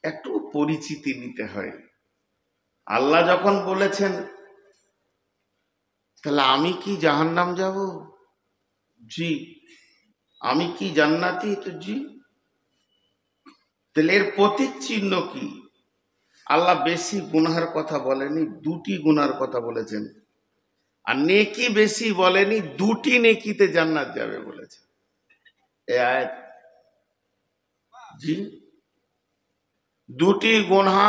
একটু পরিচিতি নিতে হয়। আল্লাহ যখন বলেছেন তাহলে আমি কি জাহান্নাম যাব? জি। আমি কি জান্নাতি? তো জি। তাহলে এর প্রতীক চিহ্ন কি? আল্লাহ বেশি গুনাহের কথা বলেনি, দুটি গুনার কথা বলেছেন। আর নেকি বেশি বলেনি, দুটি নেকিতে জান্নাত যাবে বলেছে এ আয়াত। জি। দুটি গুনাহ,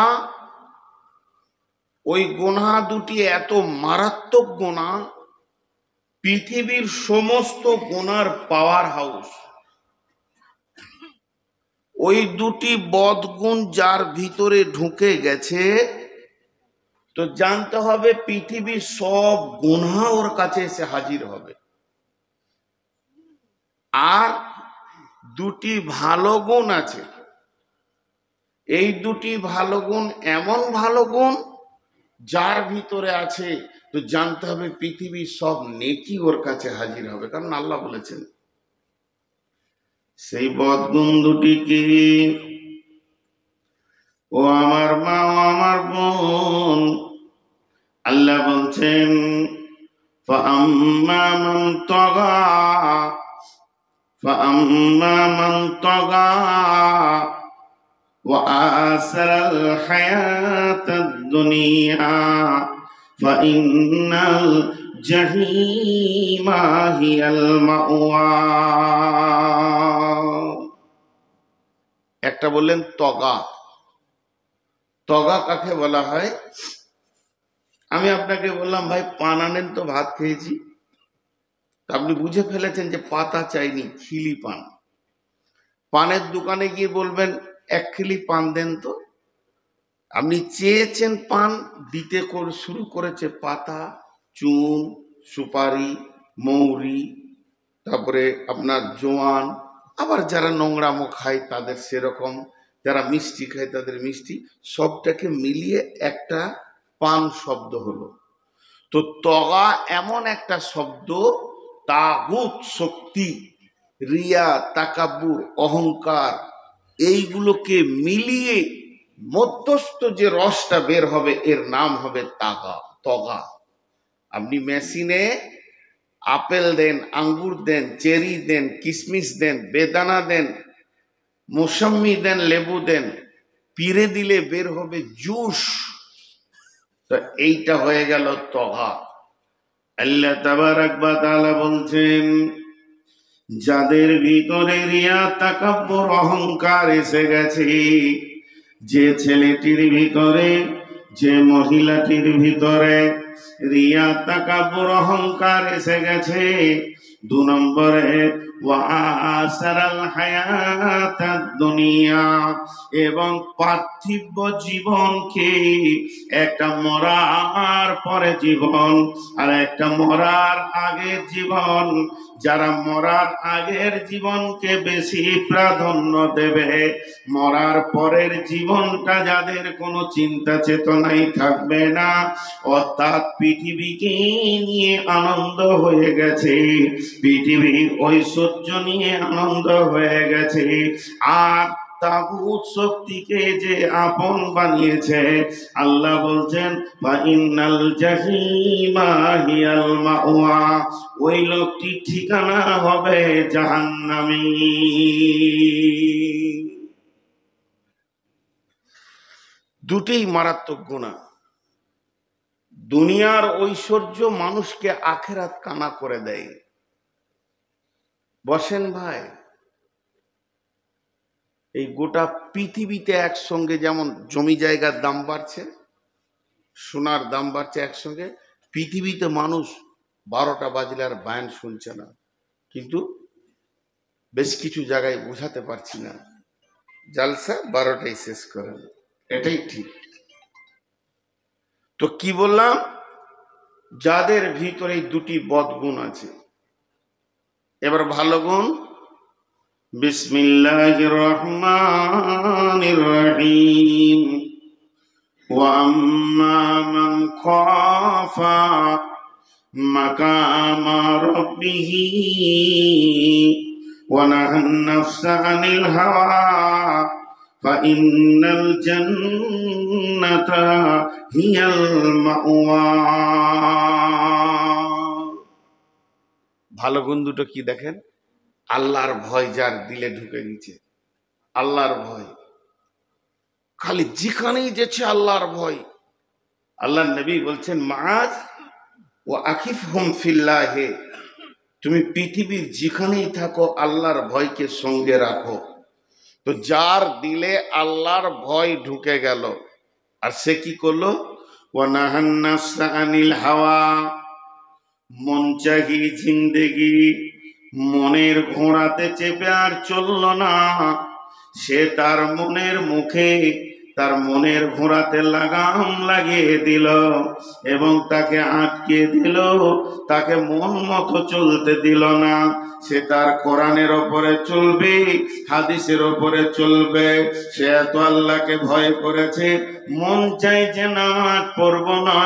ওই গুনাহ দুটি এত মারাত্মক গুনাহ, পৃথিবীর সমস্ত গুনার পাওয়ার হাউস। ওই দুটি বদগুণ যার ভিতরে ঢুকে গেছে, তো জানতে হবে পৃথিবীর সব গুনাহ ওর কাছে এসে হাজির হবে। আর দুটি ভালো গুণ আছে, এই দুটি ভালো গুণ এমন ভালো গুণ যার ভিতরে আছে, তো জানতে হবে পৃথিবীর সব নেকি ওর কাছে হাজির হবে। কারণ আল্লাহ বলেছেন সেই বদগুণ দুটি কি? ও আমার মা, ও আমার বোন, আল্লাহ বলছেন فأما من طغى فأما من طغى وآثر الحياة الدنيا فإن الجحيم هي المأوى। একটা বললেন তগা। তগা কাকে বলা হয়? আমি আপনাকে বললাম ভাই পান আনেন তো, ভাত খেয়েছি, আপনি বুঝে ফেলেছেন যে পাতা চাইনি, খিলি পান। পানের দোকানে গিয়ে বলবেন এক খিলি পান দেন তো। আপনি চেয়েছেন পান, দিতে শুরু করেছে পাতা, চুন, সুপারি, মৌরি, তারপরে আপনার জোয়ান। আবার যারা নোংরামো খায় তাদের সেরকম, যারা মিষ্টি খায় তাদের মিষ্টি, সবটাকে মিলিয়ে একটা পান শব্দ হলো। তো তগা এমন একটা শব্দ, তাগুত শক্তি, রিয়া, তাকাব্বুর, অহংকার, এইগুলোকে মিলিয়ে মধ্যস্থ যে রসটা বের হবে এর নাম হবে তগা। আপনি মেশিনে আপেল দেন, আঙ্গুর দেন, চেরি দেন, কিশমিশ দেন, বেদানা দেন, মৌসম্মি দেন, লেবু দেন, পিরে দিলে বের হবে জুস। তো এইটা হয়ে গেল তগা। আল্লাহ তাবারাক ওয়া তাআলা বলছেন যাদের ভিতরে রিয়া, তাকাব্বুর, অহংকার এসে গেছে, যে ছেলেটির ভিতরে, যে মহিলাটির ভিতরে রিয়া, তাকাব্বুর, অহংকার এসে গেছে, 2 নম্বরে ওয়াসারাল হায়াতাদ দুনিয়া, এবং পার্থিব জীবনকে, একটা মরার পরে জীবন আর একটা মরার আগের জীবন, যারা মরার আগের জীবনকে বেশি প্রাধান্য দেবে, মরার পরের জীবনটা যাদের কোনো চিন্তা চেতনাই থাকবে না, অর্থাৎ পৃথিবীকে নিয়ে আনন্দ হয়ে গেছে, পৃথিবীর ঐশ্বর্য নিয়ে আনন্দ হয়ে গেছে, আর তাগুত শক্তিকে যে আপন বানিয়েছে, আল্লাহ বলছেন ফাইনাল জাহিমা হিয়াল মাওয়া, ওই লোকটি ঠিকানা হবে জাহান্নামী। দুটোই মারাত্মক গুনাহ। দুনিয়ার ঐশ্বর্য মানুষকে আখেরাত কানা করে দেয়। বসেন ভাই, এই গোটা পৃথিবীতে একসঙ্গে যেমন জমি জায়গার দাম বাড়ছে, সোনার দাম বাড়ছে, একসঙ্গে পৃথিবীতে মানুষ 12টা বাজলে আর বায়ান শুনছে না। কিন্তু বেশ কিছু জায়গায় বোঝাতে পারছি না, জালসা 12টায় শেষ করেন, এটাই ঠিক। তো কি বললাম? যাদের ভিতরে দুটি বদগুণ আছে। এবার ভালো গুণ, বিসমিল্লাহির রহমানির রহিম। ওয়াম্মা মান খাফা মাকামা রাব্বিহি ওয়া নাহান নাফসা আনিল হাওয়া ফাইন্নাল জান্নাতা হিয়াল মাওয়া। ভালো গুণ দুটো কি দেখেন? আল্লাহর ভয় যার দিলে ঢুকে গেছে, আল্লাহর ভয়, খালি যেখানেই যেছে আল্লাহর ভয়। আল্লাহর নবী বলছেন, মাআজ ওয়া আখিফহুম ফিল্লাহে, তুমি পৃথিবীর যেখানেই থাকো আল্লাহর ভয়কে সঙ্গে রাখো। তো যার দিলে আল্লাহর ভয় ঢুকে গেল, আর সে কি করলো? ওয়া নাহান নাফসা আনিল হাওয়া, মন চাহি জিন্দেগি, মনের ঘোড়াতে চেপে আর চলল না। সে তার মনের মুখে, তার মনের ঘোড়াতে লাগাম লাগিয়ে দিল এবং তাকে আটকে দিল, তাকে মন মতো চলতে দিল না। সে তার কোরআনের ওপরে চলবে, হাদিসের ওপরে চলবে। সে এত আল্লাহকে ভয় করেছে, মন চাই যে নামাজ পড়ব না,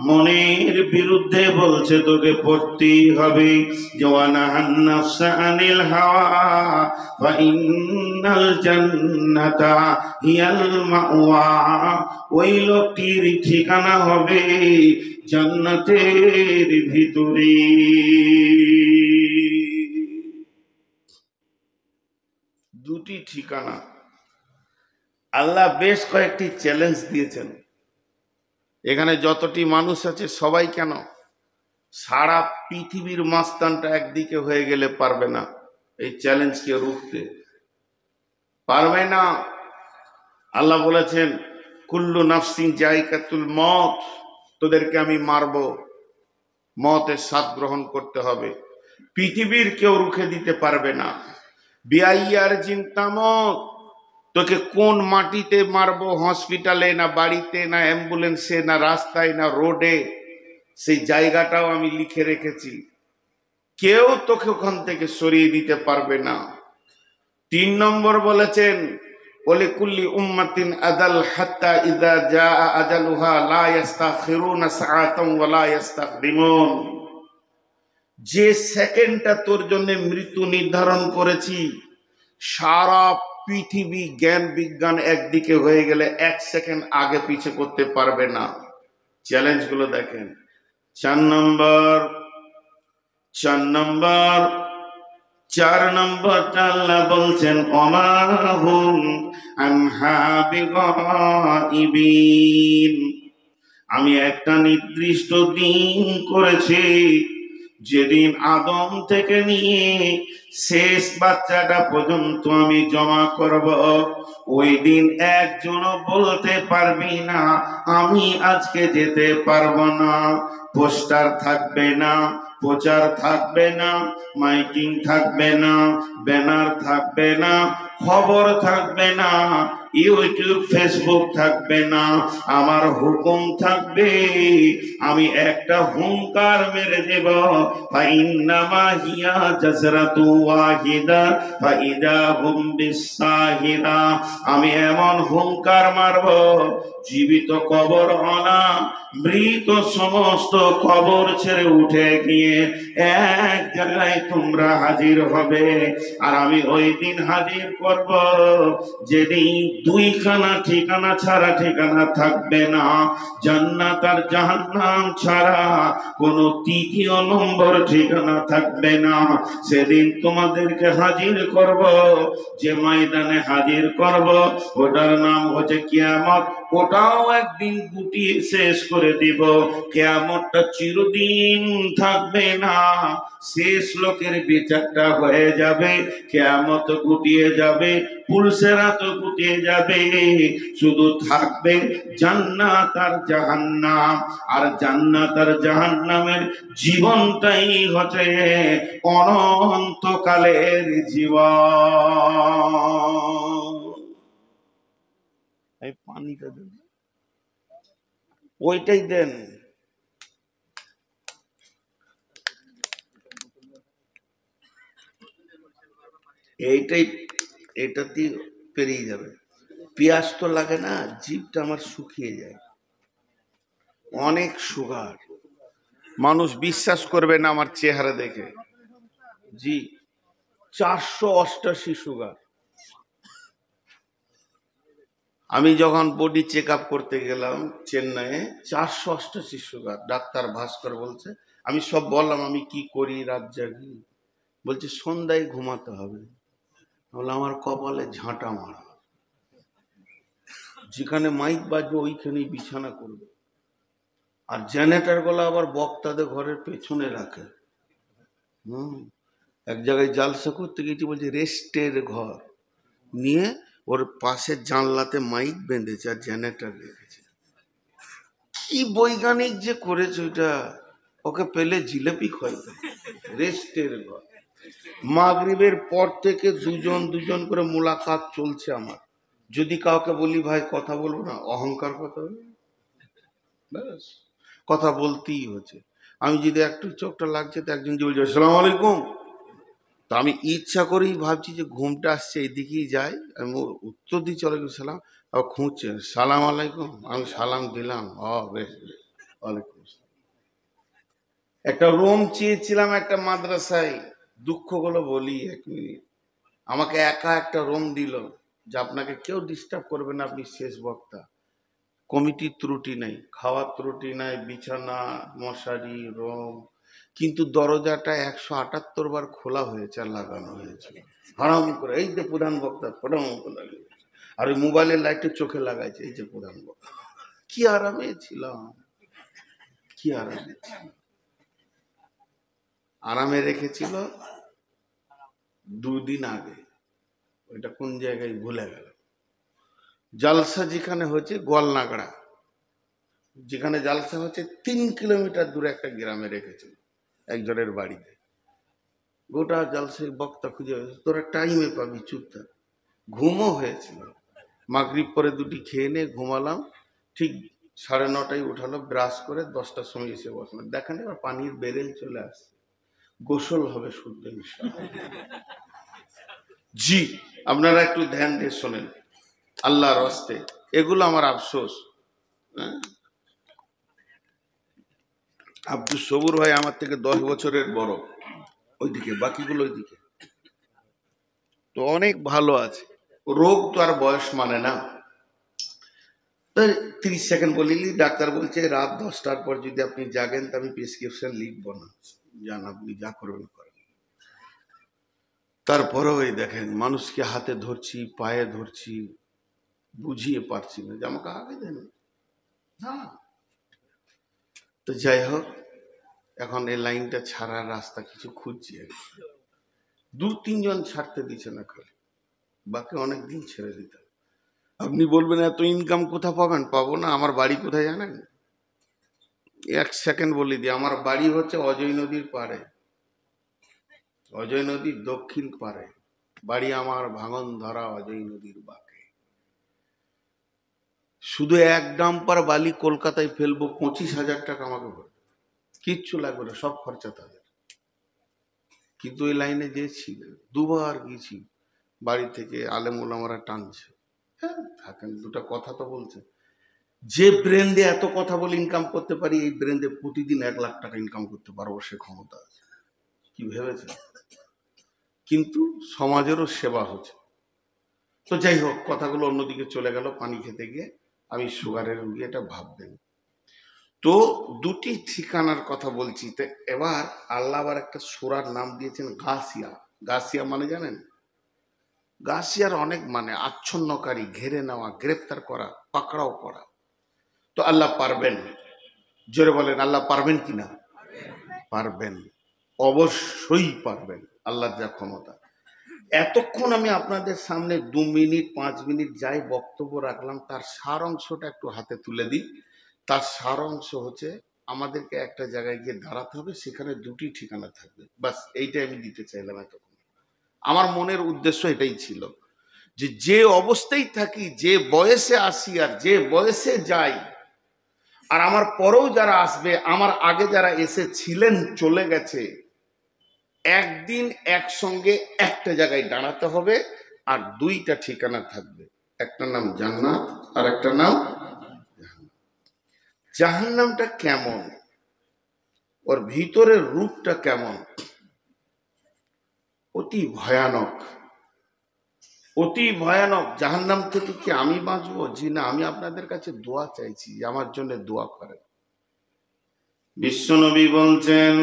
মনের বিরুদ্ধে বলছে তোকে পড়তেই হবে। জওয়ানাহান নাফসা আনিল হাওয়া ফাইন্নাল জান্নাতা হিয়াল মাওয়া, ওই লোকটির ঠিকানা হবে জান্নাতের ভিতরে। দুটি ঠিকানা। আল্লাহ বেশ কয়েকটি চ্যালেঞ্জ দিয়েছেন। এখানে যতটি মানুষ আছে সবাই কেন, সারা পৃথিবীর মাস্তানটা একদিকে হয়ে গেলে পারবে না এই চ্যালেঞ্জকে রুখতে, পারবে না। আল্লাহ বলেছেন, কুল্লু নাফসিন জায়কাতুল মত, তোদেরকে আমি মারব, মতের স্বাদ গ্রহণ করতে হবে। পৃথিবীর কেউ রুখে দিতে পারবে না। বিআইয়ার চিন্তামত, তোকে কোন মাটিতে মারবো, হসপিটালে না বাড়িতে না অ্যাম্বুলেন্সে না রাস্তায় না রোডে, সেই জায়গাটাও আমি লিখে রেখেছি। কেউ তোকে ওখান থেকে সরিয়ে দিতে পারবে না। 3 নম্বর বলেছেন, ওয়ালিকুল্লি উম্মাতিন আদাল হাত্তা ইযা জাআ আজালুহা লা ইস্তাখিরুনা সাআতান ওয়া লা ইস্তাকদিমুন। যে সেকেন্ডটা তোর জন্য মৃত্যু নির্ধারণ করেছি, সারা পৃথিবী জ্ঞান বিজ্ঞান একদিকে হয়ে গেলে 1 সেকেন্ড আগে পিছে করতে পারবে না। চ্যালেঞ্জ গুলো দেখেন। 4 নম্বরটা আল্লাহ বলছেন, অমাহুম আনহা বিগাইবিন, আমি একটা নির্দিষ্ট দিন করেছি, যেদিন আদম থেকে নিয়ে শেষ বাচ্চাটা পর্যন্ত আমি জমা করব। ওই দিন একজনও বলতে পারবি না আমি আজকে যেতে পারবো না। পোস্টার থাকবে না, প্রচার থাকবে না, মাইকিং থাকবে না, ব্যানার থাকবে না, খবর থাকবে না, ইউটিউব ফেসবুক থাকবে না, আমার হুকুম থাকবে। আমি একটা হুঙ্কার মেরে দেব, ফাইন্নামা হিয়া জাজরাতু ওয়াহিদা ফাইদা হুম বিসাহিরা। আমি এমন হুঙ্কার মারব, জীবিত কবর আনা, মৃত সমস্ত কবর ছেড়ে উঠে গিয়ে এক জায়গায় তোমরা হাজির হবে। আর আমি ওই দিন হাজির করব যেদিন 2খানা ঠিকানা ছাড়া ঠিকানা থাকবে না, জান্নাত আর জাহান্নাম ছাড়া কোনো 3য় নম্বর ঠিকানা থাকবে না। সেদিন তোমাদেরকে হাজির করব, যে ময়দানে হাজির করব ওটার নাম হচ্ছে কিয়ামত। ওটাও একদিন গুটিয়ে শেষ করে দিব। কিয়ামতটা চিরদিন থাকবে না, শেষ লোকের বিচারটা হয়ে যাবে, কিয়ামত গুটিয়ে যাবে, পুলসেরাত গুটিয়ে যাবে, শুধু থাকবে জান্নাত আর জাহান্নাম। আর জান্নাত আর জাহান্নামের জীবনটাই হচ্ছে অনন্তকালের জীবন। এই পানিটা দেন, ওইটাই দেন। এইটাই, এটাতে পেরিয়ে যাবে। পেঁয়াজ তো লাগে না, জিভটা আমার শুকিয়ে যায়, অনেক সুগার। মানুষ বিশ্বাস করবে না আমার চেহারা দেখে, জি 488 সুগার। আমি যখন বডি চেক আপ করতে গেলাম চেন্নাইয়ে, 488 সুগার, ডাক্তার ভাস্কর বলছে। আমি সব বললাম আমি কি করি, রাত জাগি। বলছে সন্ধ্যায় ঘুমাতে হবে। বলে আমার কপালে ঝাঁটা মারা, যেখানে মাইক বাজবে ওইখানেই বিছানা করবে। আর জেনারেটর গুলো আবার বক্তাদের ঘরের পেছনে রাখে। এক জায়গায় জালসা করতে গেছি, বলছে রেস্টের ঘর নিয়ে ওর পাশে জানলাতে মাইক বেঁধেছে আর জেনারেটর রেখেছে। কি বৈজ্ঞানিক যে করেছে ওইটা, ওকে পেলে জিলেপি খাইতে। রেস্টের ঘর, মাগরিবের পর থেকে দুজন দুজন করে মোলাকাত চলছে আমার। যদি কাউকে বলি ভাই কথা বলবো না, অহংকার কথা বলবো, ব্যাস কথা বলতেই হচ্ছে। আমি যদি একটু চোখটা লাগছে তো একজন যে বলছে আসসালামু আলাইকুম, তো আমি ইচ্ছা করেই ভাবছি যে ঘুমটা আসছে এইদিকেই যাই, আমি উত্তর দিই চলে গেলাম সালাম। আবার খুঁজছে সালাম আলাইকুম, আমি সালাম দিলাম। বেশ বেশ, ওয়ালাইকুম আসসালাম। একটা রুম চেয়েছিলাম একটা মাদ্রাসায়, দুঃখগুলো বলি 1 মিনিট। আমাকে একা একটা রুম দিল, যে আপনাকে কেউ ডিস্টার্ব করবে না, আপনি শেষ বক্তা। কমিটির ত্রুটি নাই, খাওয়ার ত্রুটি নাই, বিছানা মশারি রুম, কিন্তু দরজাটা 178 বার খোলা হয়েছে আর লাগানো হয়েছে হারাম করে। এই যে প্রধান বক্তা ফটাম করে লাগিয়ে, আর ওই মোবাইলের লাইটে চোখে লাগাইছে, এই যে প্রধান বক্তা। কি আরামে ছিলাম, কি আরামে ছিলাম। আরামে রেখেছিল 2 দিন আগে, ওইটা কোন জায়গায় ভুলে গেল। জালসা যেখানে হচ্ছে গোয়ালনাগড়া, যেখানে জালসা হচ্ছে 3 কিলোমিটার দূরে একটা গ্রামে রেখেছিল একজনের বাড়িতে। গোটা জালসে বক্তা খুঁজে, তোরা টাইমে পাবি, চুপ থাক। ঘুমও হয়েছিল, মাগরিব পরে 2টি খেয়ে নিয়ে ঘুমালাম। ঠিক 9:30টায় উঠালো, ব্রাশ করে 10টার সময় এসে বসলাম। দেখেন এবার পানির বেরেল চলে আসছে, গোসল হবে শুদ্ধ ইনশাআল্লাহ। জি, আপনারা একটু ধ্যান দিয়ে শোনেন আল্লাহর হস্তে, এগুলো আমার আফসোস। হ্যাঁ, আব্দুল সবুর ভাই আমার থেকে 10 বছরের বড়, ওইদিকে বাকিগুলো ওইদিকে, তো অনেক ভালো আছে। রোগ তো আর বয়স মানে না। 30 সেকেন্ড বলিলি, ডাক্তার বলছে রাত 10টার পর যদি আপনি জাগেন তো আমি প্রেসক্রিপশন লিখবো না, যান আপনি যা করবেন করেন। তারপরেও এই দেখেন মানুষকে হাতে ধরছি, পায়ে ধরছি, বুঝিয়ে পারছি না যে আমাকে আগে দেন না। তো যাই হোক, এখন এই লাইনটা ছাড়ার রাস্তা কিছু খুঁজছি। 2-3 জন ছাড়তে দিচ্ছে না, খালি বাকি অনেক দিন ছেড়ে দিতে। আপনি বলবেন এত ইনকাম কোথা পাবেন? পাবো না। আমার বাড়ি কোথায় জানেন? 1 সেকেন্ড বলে দিই, আমার বাড়ি হচ্ছে অজয় নদীর পাড়ে, অজয় নদীর দক্ষিণ পাড়ে বাড়ি আমার, ভাঙন ধরা অজয় নদীর বাঁকে। শুধু 1 ডাম্পার বালি কলকাতায় ফেলবো 25,000 টাকা আমাকে ভরবে, কিচ্ছু লাগবে না, সব খরচা তাদের। কিন্তু এই লাইনে যে ছিল, 2বার গেছি, বাড়ি থেকে আলেম ওলামারা টানছে, হ্যাঁ থাকেন, 2টা কথা তো বলছে। যে ব্রেন দিয়ে এত কথা বলে ইনকাম করতে পারি, এই ব্রেন দিয়ে প্রতিদিন 1 লাখ টাকা ইনকাম করতে পারবো, সে ক্ষমতা আছে। কি ভেবেছে? কিন্তু সমাজেরও সেবা হচ্ছে। তো যাই হোক, কথাগুলো অন্যদিকে চলে গেল। পানি খেতে গিয়ে আমি সুগারের রুগী, এটা ভাববেন। তো 2টি ঠিকানার কথা বলছি। তো এবার আল্লাহ আবার একটা সূরার নাম দিয়েছেন গাসিয়া। গাসিয়া মানে জানেন? গাসিয়ার অনেক মানে, আচ্ছন্নকারী, ঘেরে নেওয়া, গ্রেফতার করা, পাকড়াও করা। তো আল্লাহ পারবেন, জোরে বলেন আল্লাহ পারবেন কিনা? পারবেন, অবশ্যই পারবেন, আল্লাহর যা ক্ষমতা। এতক্ষণ আমি আপনাদের সামনে 2 মিনিট 5 মিনিট যাই বক্তব্য রাখলাম, তার সার অংশটা একটু হাতে তুলে দিই। তার সার অংশ হচ্ছে আমাদেরকে একটা জায়গায় গিয়ে দাঁড়াতে হবে, সেখানে 2টি ঠিকানা থাকবে, বাস এইটাই আমি দিতে চাইলাম। এতক্ষণ আমার মনের উদ্দেশ্য এটাই ছিল, যে যে অবস্থায় থাকি, যে বয়সে আসি আর যে বয়সে যাই, আর আমার পরেও যারা আসবে, আমার আগে যারা এসেছিলেন চলে গেছে, একদিন একসঙ্গে একটা জায়গায় দাঁড়াতে হবে, আর 2টা ঠিকানা থাকবে, একটা নাম জান্নাত আর একটা নাম জাহান্নাম। জাহান্নামটা কেমন, ওর ভিতরের রূপটা কেমন? অতি ভয়ানক। অতি ভয়ানক। জাহান্নাম থেকে কি আমি বাঁচবো? জি না, আমি আপনাদের কাছে দোয়া চাইছি যে আমার জন্য দোয়া করেন। বিশ্বনবী বলছেন,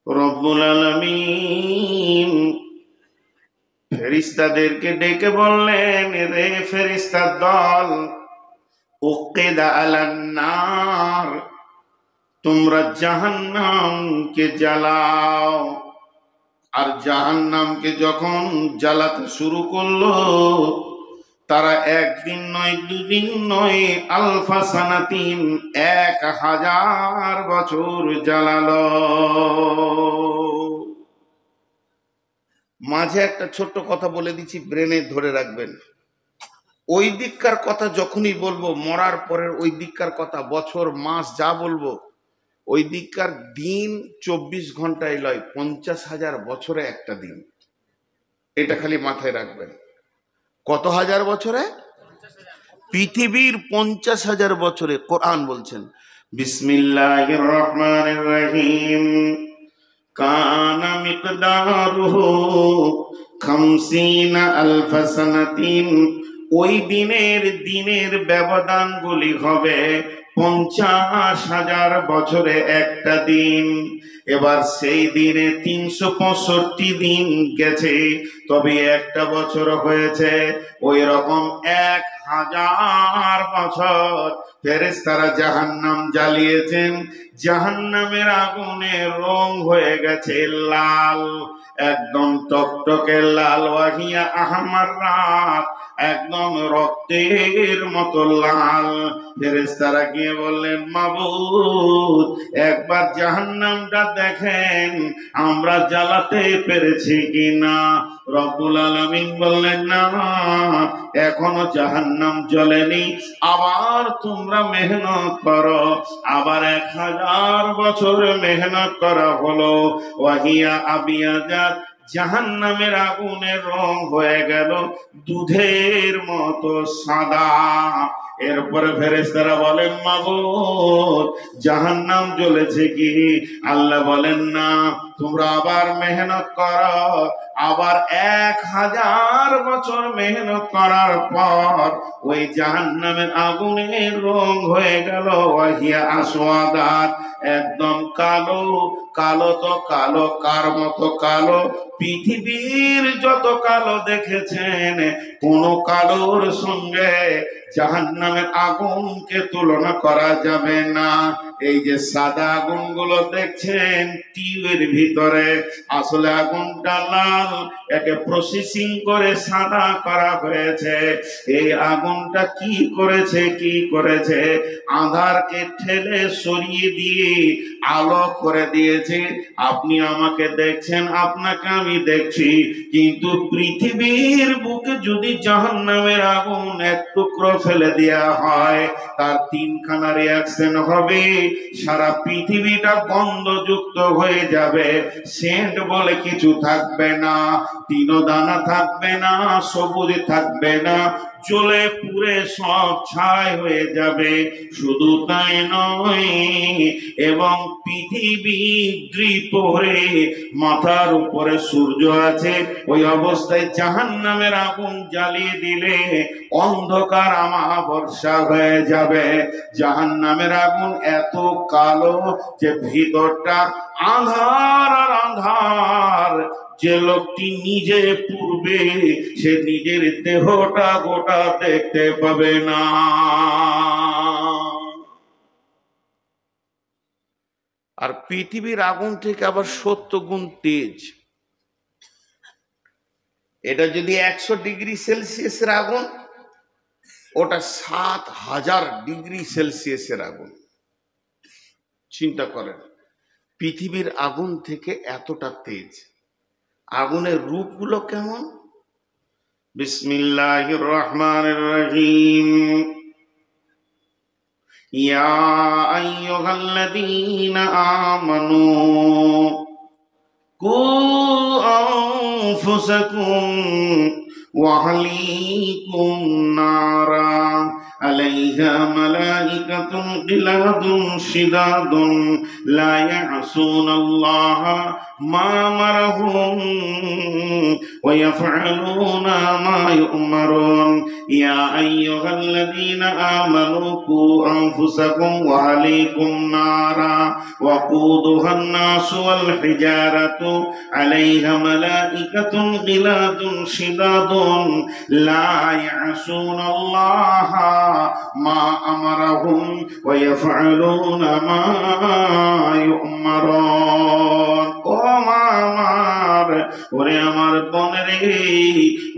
রব্বুল আলামিন ফেরেশতাদেরকে ডেকে বললেন, রে ফেরেশতার দল, উকিদা আলান নার, তোমরা জাহান্নামকে জ্বালাও। আর জাহান্নামকে যখন জ্বালাতে শুরু করলো, তারা একদিন নয়, দুদিন নয়, আলফা সানাতিন, 1000 বছর জ্বালালো। মাঝে একটা ছোট্ট কথা বলে দিচ্ছি, ব্রেনে ধরে রাখবেন। ওই দিককার কথা যখনই বলবো, মরার পরের ওই দিককার কথা, বছর মাস যা বলবো, ওই দিককার দিন 24 ঘন্টায় লয়, 50,000 বছরে একটা দিন। এটা খালি মাথায় রাখবেন। কত হাজার বছরে? পৃথিবীর 50,000 বছরে। কোরআন বলছেন, বিসমিল্লাহির রহমানির রহিম, কানা মিকদারুহু 50 আলফা সানাতিন। ওই দিনের ব্যবধানগুলি হবে 50,000 বছরে একটা দিন। এবার সেই দিনে 365 দিন গেছে, তবে একটা বছর হয়েছে। ওই রকম 1000 বছর ফেরেশতারা জাহান্নাম জ্বালিয়েছেন। জাহান্নামের আগুনের রং হয়ে গেছে লাল, একদম টকটকে লাল। ওয়াহিয়া আহমার রাত, একদম রক্তের মতো লাল। ফেরেশতারা গিয়ে বললেন, মাবুদ, একবার জাহান্নামটা দেখেন, আমরা জ্বালাতে পেরেছি কিনা। রব্বুল আলামিন বললেন, না, এখনো জাহান্নাম জ্বলেনি, আবার তোমরা মেহনত করো। আবার 1000 বছর মেহনত করা হলো। ওয়াহিয়া আবিয়াজাত, জাহান্নামের আগুনের রং হয়ে গেল দুধের মতো সাদা। এরপরে ফেরেশতারা বলেন, মাবুদ, জাহান্নাম জ্বলেছে কি? আল্লাহ বলেন, না, তোমরা আবার মেহনত করো। আবার 1000 বছর মেহনত করার পর ওই জাহান্নামের আগুনের রং হয়ে গেল ওয়াহিয়া আসওয়াদাত, একদম কালো। কালো তো কালো, কার মতো কালো? পৃথিবীর যত কালো দেখেছেন, কোন কালোর সঙ্গে জাহান্নামের আগুনকে তুলনা করা যাবে না। এই যে সাদা আগুনগুলো দেখছেন টিউবের ভিতরে, আসলে আগুনটা লাল, একে প্রসেসিং করে সাদা করা হয়েছে। এই আগুনটা কি করেছে? আঁধারকে ঠেলে সরিয়ে দিয়ে আলো করে দিয়েছে। আপনি আমাকে দেখছেন, আপনাকে আমি দেখছি, কিন্তু পৃথিবীর বুকে যদি জাহান্নামের আগুন এক টুকরো ফেলে দেয়া হয়, তার 3খানা রিয়াকশন হবে। সারা পৃথিবীটা গন্ধযুক্ত হয়ে যাবে, সেন্ট বলে কিছু থাকবে না, তৃণদানা থাকবে না, সবুজ থাকবে না, জ্বলে পুড়ে সব ছাই হয়ে যাবে। শুধু তাই নয়, এবং পৃথিবী দ্বিপ্রহরে মাথার উপরে সূর্য আছে, ওই অবস্থায় জাহান্নামের আগুন জ্বালিয়ে দিলে অন্ধকার আমাবর্ষা হয়ে যাবে। জাহান্নামের আগুন এত কালো যে ভিতরটা আঁধার আর আঁধার। যে লোকটি নিজে পূর্বে, সে নিজের দেহটা গোটা দেখতে পাবে না। আর পৃথিবীর আগুন থেকে আবার 70 গুণ তেজ। এটা যদি 100 ডিগ্রি সেলসিয়াসের আগুন, ওটা 7000 ডিগ্রি সেলসিয়াসের আগুন। চিন্তা করেন, পৃথিবীর আগুন থেকে এতটা তেজ। আগুনের রূপগুলো কেমন? বিসমিল্লাহির রহমানির রহিম, ইয়া আইয়ুহাল্লাযীনা আমানু কু আনফুসাকুম ওয়া আহলিকুম নারা। عليها ملائكة غلاظ شداد لا يعصون الله ما أمرهم ويفعلون ما يؤمرون يا أيها الذين آمنوا قوا أنفسكم وأهليكم نارا وقودها الناس والحجارة عليها ملائكة غلاظ شداد لا يعصون الله ما أمرهم ويفعلون ما يؤمرون ও আমার ওরে আমার বোন রে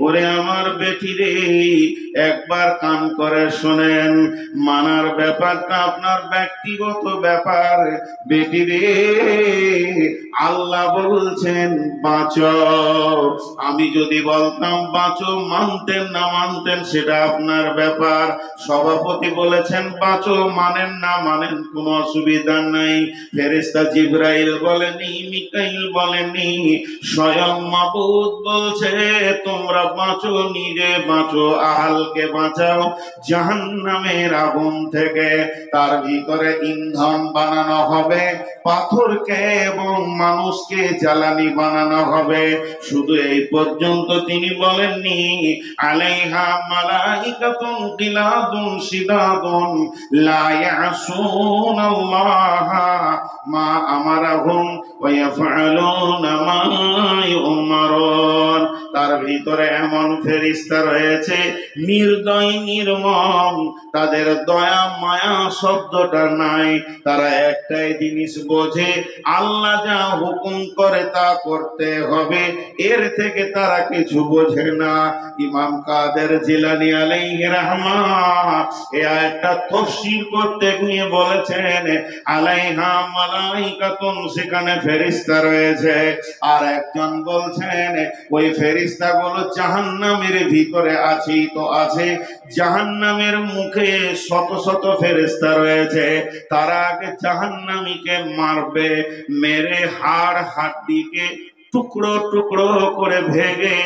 ওরে আমার বেটি রে একবার কান করে শোনেন মানার ব্যাপারটা আপনার ব্যক্তিগত ব্যাপার বেটি রে আল্লাহ বলছেন বাঁচো আমি যদি বলতাম বাঁচো মানতেন না মানতেন সেটা আপনার ব্যাপার সভাপতি বলেছেন বাঁচো মানেন না মানেন কোনো অসুবিধা নাই ফেরেশতা জিবরাইল বলেনি মিকাইল বলেনি স্বয়ং মাবুদ বলছে তোমরা বাঁচো নিজে বাঁচো আহালকে বাঁচাও জাহান্নামের আগুন থেকে তার ভিতরে ইন্ধন বানানো হবে পাথরকে এবং মানুষকে জ্বালানি বানানো হবে শুধু এই পর্যন্ত তিনি বলেননি আলাইহা মালাইকাতুন গিলাদুন শিদাদুন লা ইয়াসুনাল্লাহ মা আমারাহুম ওয়া ইয়াফআলুনা মা ইউমারুন তার ভিতরে এমন ফেরেশতা রয়েছে নির্দয় নির্মম তাদের দয়া মায়া শব্দটা নাই তারা একটাই জিনিস বোঝে আল্লাহ যা হুকুম করে তা করতে হবে এর থেকে তারা কিছু বোঝে না ইমাম কাদের জিলানী আলাইহির রহমাত এই আয়াতটা তাফসীর করতে গিয়ে বলেছেন আলাইহা মালাইকাতুন সেখানে ফেরেশতা রয়েছে আর একজন বলছেন ওই ফেরেশতাগুলো জাহান্নামের ভিতরে আছে তো আছে জাহান্নামের মুখে শত শত ফেরেশতা রয়েছে তারা আগে জাহান্নামীকে মারবে মেরে হাড় হাড্ডিকে টুকরো টুকরো করে ভেঙে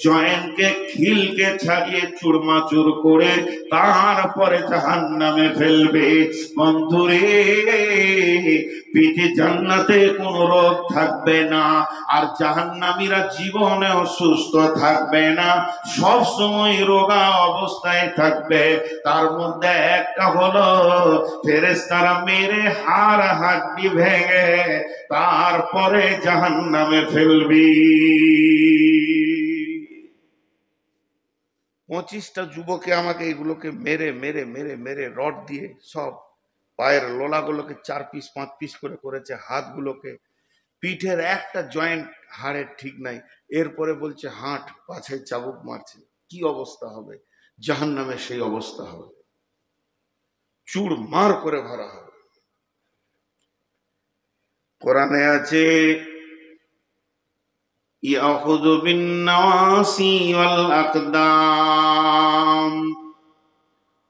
জয়েন্টকে খিলকে ছাড়িয়ে চুরমাচুর করে তারপরে জাহান্নামে ফেলবে বন্ধুরে পিঠে জান্নাতে কোনো রোগ থাকবে না আর জাহান্নামীরা জীবনেও সুস্থ থাকবে না সব সময় রোগা অবস্থায় থাকবে তার মধ্যে একটা হলো ফেরেশতারা মেরে হাড় হাড্ডি ভেঙে তারপরে জাহান্নামে ফেলবি 25টা যুবকে আমাকে এগুলোকে মেরে মেরে মেরে মেরে রড দিয়ে সব পায়ের লোলাগুলোকে 4 পিস 5 পিস করে করেছে হাতগুলোকে পিঠের একটা জয়েন্ট হাড়ের ঠিক নাই এরপরে বলছে হাঁট পাছে চাবুক মারছে কি অবস্থা হবে জাহান্নামে সেই অবস্থা হবে চুড় মার করে ভরা হবে কোরআনে আছে ইয়াখুযু বিন নাওয়াসি ওয়াল আকদাম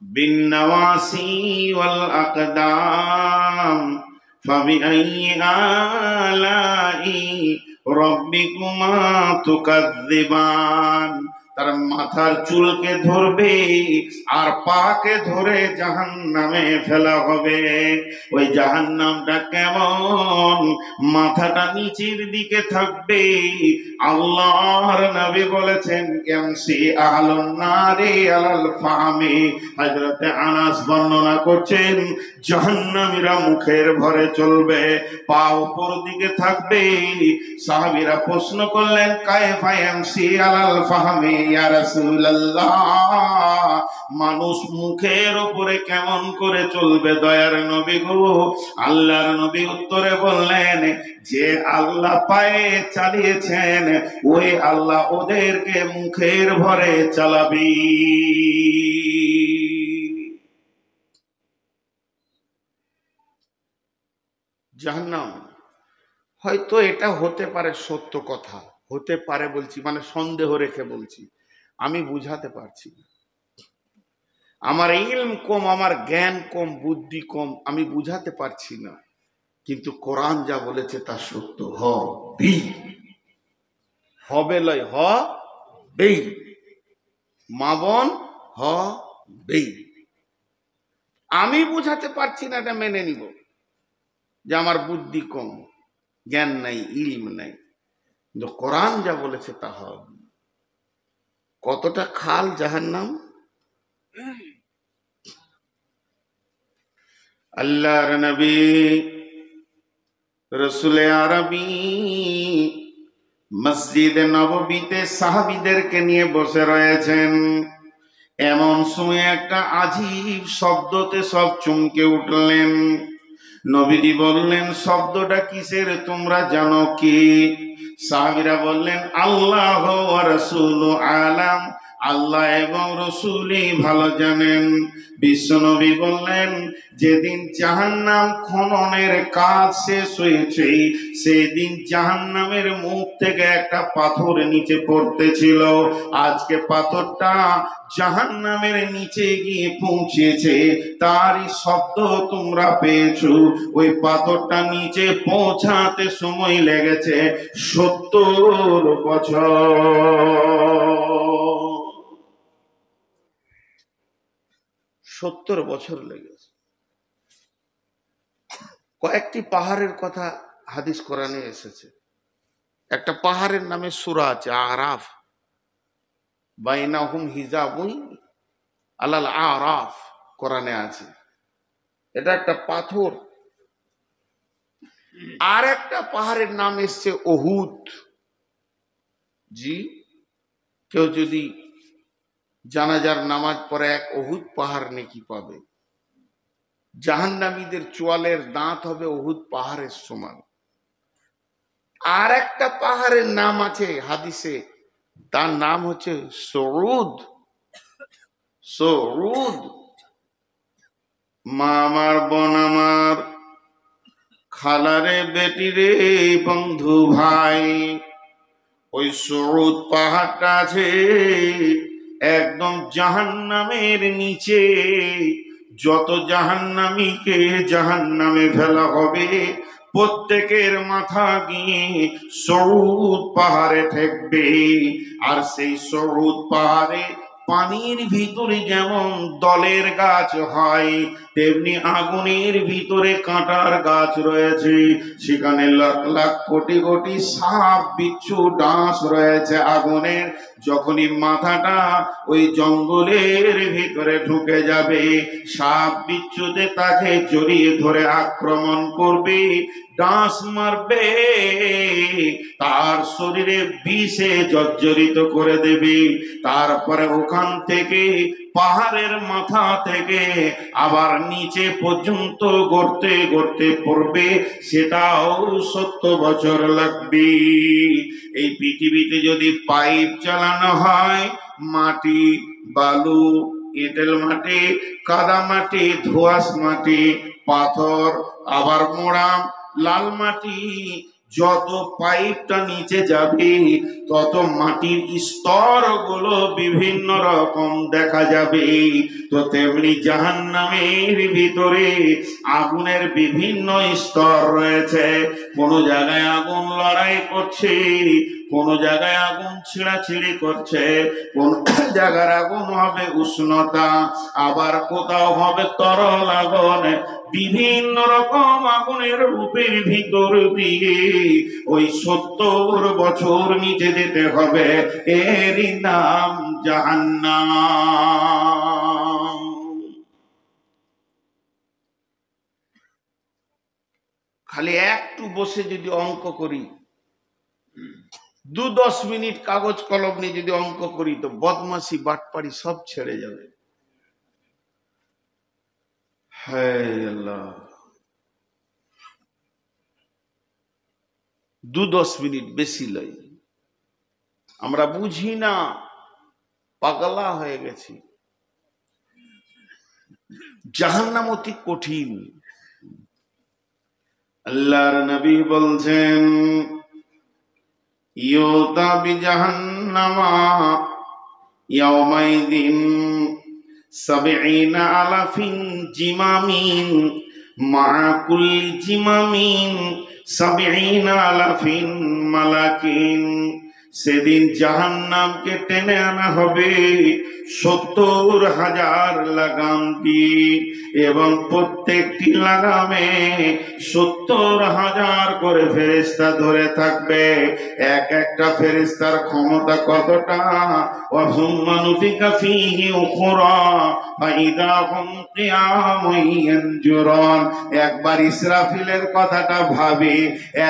বিন নাওয়াসি ওয়াল আকদাম ফাবিআইয়ি আলাই রাব্বিকুমা তুকাযযিবান তার মাথার চুলকে ধরবে আর পাকে ধরে জাহান্নামে ফেলা হবে ওই জাহান্নামটা কেমন মাথাটা নিচের দিকে থাকবে আল্লাহর নবী বলেছেন ইয়ামসি আহলুন নারি আলাল ফামি হযরতে আনাস বর্ণনা করছেন জাহান্নামীরা মুখের ভরে চলবে পা উপর দিকে থাকবে সাহাবীরা প্রশ্ন করলেন কায়ফা ইয়ামসি আলাল ফাহমি ইয়া রাসূলুল্লাহ মানুষ মুখের উপরে কেমন করে চলবে দয়ার নবী গো আল্লাহর নবী উত্তরে বললেন যে আল্লাহ পায়ে চালিয়েছেন ওই আল্লাহ ওদেরকে মুখের ভরে চালাবি জাহান্নাম হয়তো এটা হতে পারে সত্য কথা হতে পারে বলছি মানে সন্দেহ রেখে বলছি আমি বুঝাতে পারছি না আমার ইলম কম আমার জ্ঞান কম বুদ্ধি কম আমি বুঝাতে পারছি না কিন্তু কোরআন যা বলেছে তা সত্য হবে লয় বেই মা বোন বেই আমি বোঝাতে পারছি না, এটা মেনে নিব যে আমার বুদ্ধি কম, জ্ঞান নাই, ইলম নাই, কিন্তু কোরআন যা বলেছে তা হবে। কতটা খাল জাহান্নাম! আল্লাহর নবী রসুলে আরবি মসজিদে নববীতে সাহাবীদেরকে নিয়ে বসে রয়েছেন। এমন সময় একটা আজীব শব্দতে সব চমকে উঠলেন। নবীজি বললেন, শব্দটা কিসের তোমরা জানো কি? সাহাবীরা বললেন, আল্লাহ ওয়া রাসূলু আলাম, আল্লাহ এবং রসূলই ভালো জানেন। বিশ্বনবী বললেন, যেদিন জাহান্নাম খননের কাজ শেষ হয়েছে সেদিন জাহান্নামের মুখ থেকে একটা পাথর নিচে পড়তেছিল। আজকে পাথরটা জাহান্নামের নিচে গিয়ে পৌঁছেছে, তারই শব্দ তোমরা পেয়েছো। ওই পাথরটা নিচে পৌঁছাতে সময় লেগেছে 70 বছর। 70 বছর লেগেছে। কয়েকটি পাহাড়ের কথা হাদিস কোরআনে এসেছে। একটা পাহাড়ের নামে সূরা আছে আরাফ, বাইনাহুম হিজাবুন আলাল আরাফ, কোরআনে আছে। এটা একটা পাথর। আর একটা পাহাড়ের নাম এসছে উহুদ। জি, কেউ যদি জানাজার নামাজ পড়ে এক উহুদ পাহাড় নেকি পাবে। জাহান্নামীদের চোয়ালের দাঁত হবে উহুদ পাহাড়ের সমান। আর একটা পাহাড়ের নাম আছে হাদিসে, তার নাম হচ্ছে সরুদ। সরুদ। মা আমার, বোন আমার, খালারে বেটি রে, বন্ধু ভাই, ওই সরুদ পাহাড়টা আছে একদম জাহান্নামের নিচে। যত জাহান্নামীকে জাহান্নামে ফেলা হবে প্রত্যেকের মাথা গিয়ে সরুদ পাহাড়ে ঠেকবে। আর সেই সরুদ পাহাড়ে পানির ভিতরে যেমন দলের গাছ হয়, তেমনি আগুনের ভিতরে কাঁটার গাছ রয়েছে। সেখানে লাখ লাখ কোটি কোটি সাপ বিচ্ছু ডাঁশ রয়েছে আগুনের। যখনই মাথাটা ওই জঙ্গলের ভিতরে ঢুকে যাবে, সাপ বিচ্ছুতে তাকে জড়িয়ে ধরে আক্রমণ করবে, ডাঁশ মারবে, তার শরীরে বিষে জর্জরিত করে দেবে। তারপরে ওখান থেকে পাহাড়ের মাথা থেকে আবার নিচে পর্যন্ত গড়তে গড়তে পড়বে, সেটাও 70 বছর লাগবে। এই পৃথিবীতে যদি পাইপ চালানো হয়, মাটি, বালু, এঁটেল মাটি, কাদা মাটি, ধোঁয়াশ মাটি, পাথর, আবার মোড়াম, লাল মাটি, যত পাইপটা নিচে যাবে তত মাটির স্তর গুলো বিভিন্ন রকম দেখা যাবে। তো তেমনি জাহান্নামের ভিতরে আগুনের বিভিন্ন স্তর রয়েছে। কোন জায়গায় আগুন লড়াই করছে, কোন জায়গায় আগুন ছিঁড়াছিঁড়ি করছে, কোন জায়গার আগুন হবে উষ্ণতা, আবার কোথাও হবে তরল আগুন। বিভিন্ন রকম আগুনের রূপের ভিতর দিয়ে ওই 70 বছর নিচে যেতে হবে। এরই নাম জাহান্নাম। খালি একটু বসে যদি অঙ্ক করি, 2-10 মিনিট কাগজ কলম নিয়ে যদি অঙ্ক করি, তো বদমাশি বাটপাড়ি সব ছেড়ে যাবে। হায় আল্লাহ, 2-10 মিনিট, বেশি লয়। আমরা বুঝি না, পাগলা হয়ে গেছি। জাহান্নাম অতি কঠিন। আল্লাহর নবী বলছেন, ইউতা বিজাহান্নামা ইয়াউমাইদিন 70 আলাফিন জিমামিন মা কুল্লি জিমামিন 70 আলাফিন মালাকিন। সেদিন জাহান্নামকে টেনে আনা হবে 70,000 লাগাম দিই এবং প্রত্যেকটি লাগামে 70,000 করে ফেরেশতা ধরে থাকবে। এক একটা ফেরেশতার ক্ষমতা কতটা? ওয়াসুম্মা নুফিকা ফীহি উখরা ফাইদা হুম কিয়ামুন ইয়ানজুরুন। একবার ইসরাফিলের কথাটা ভাবি,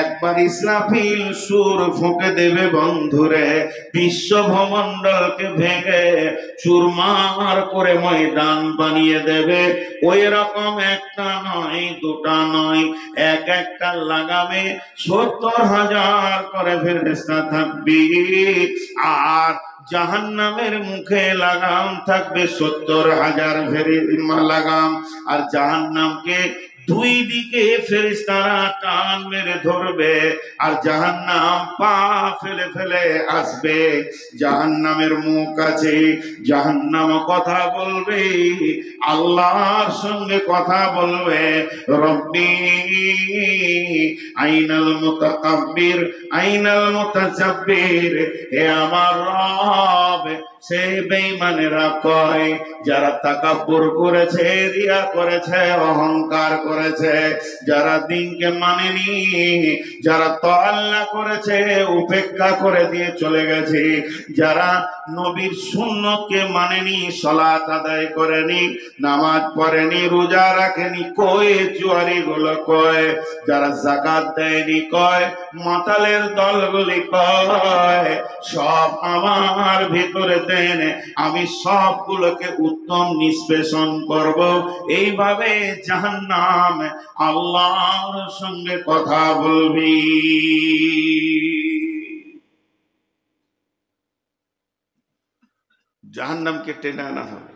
একবার ইসরাফিল সুর ফুঁকে দেবে বন্ধুরে, বিশ্ব ভূমণ্ডলকে ভেঙে চুরমার করে ময়দান বানিয়ে দেবে। ওই রকম একটা নয়, দুটা নয়, এক একটা লাগামে 70,000 করে ফেরেশতা থাকবে। আর জাহান্নামের মুখে লাগাম থাকবে 70,000 লাগাম। আর জাহান্নামকে দুই দিকে ফেরেশতারা টান মেরে ধরবে, আর জাহান্নাম পা ফেলে ফেলে আসবে। জাহান্নামের মুখ আছে, জাহান্নাম কথা বলবে, আল্লাহর সঙ্গে কথা বলবে, রব্বি আইনাল মুতাকাব্বির আইনাল মুতাজাব্বির, হে আমার রব। সে বেঈমানেরা কয়, যারা তাকাব্বুর করেছে, রিয়া করেছে, অহংকার করেছে, যারা দিনকে মানেনি, যারা তাআল্লা করেছে, উপেক্ষা করে দিয়ে চলে গেছে, যারা নবীর সুন্নতকে মানেনি, সালাত আদায় করেনি, নামাজ পড়েনি, রোজা রাখেনি, কয় জুয়ারি গুলো কয়, যারা যাকাত দেয়নি কয়, মাতালের দলগুলি কয়, সব আমার ভিতরে দেন, আমি সবগুলোকে উত্তম নিষ্পেষণ করব। এইভাবে জাহান্নাম আল্লাহর সঙ্গে কথা বলবি। জাহান্নামকে টেনে আনা হবে।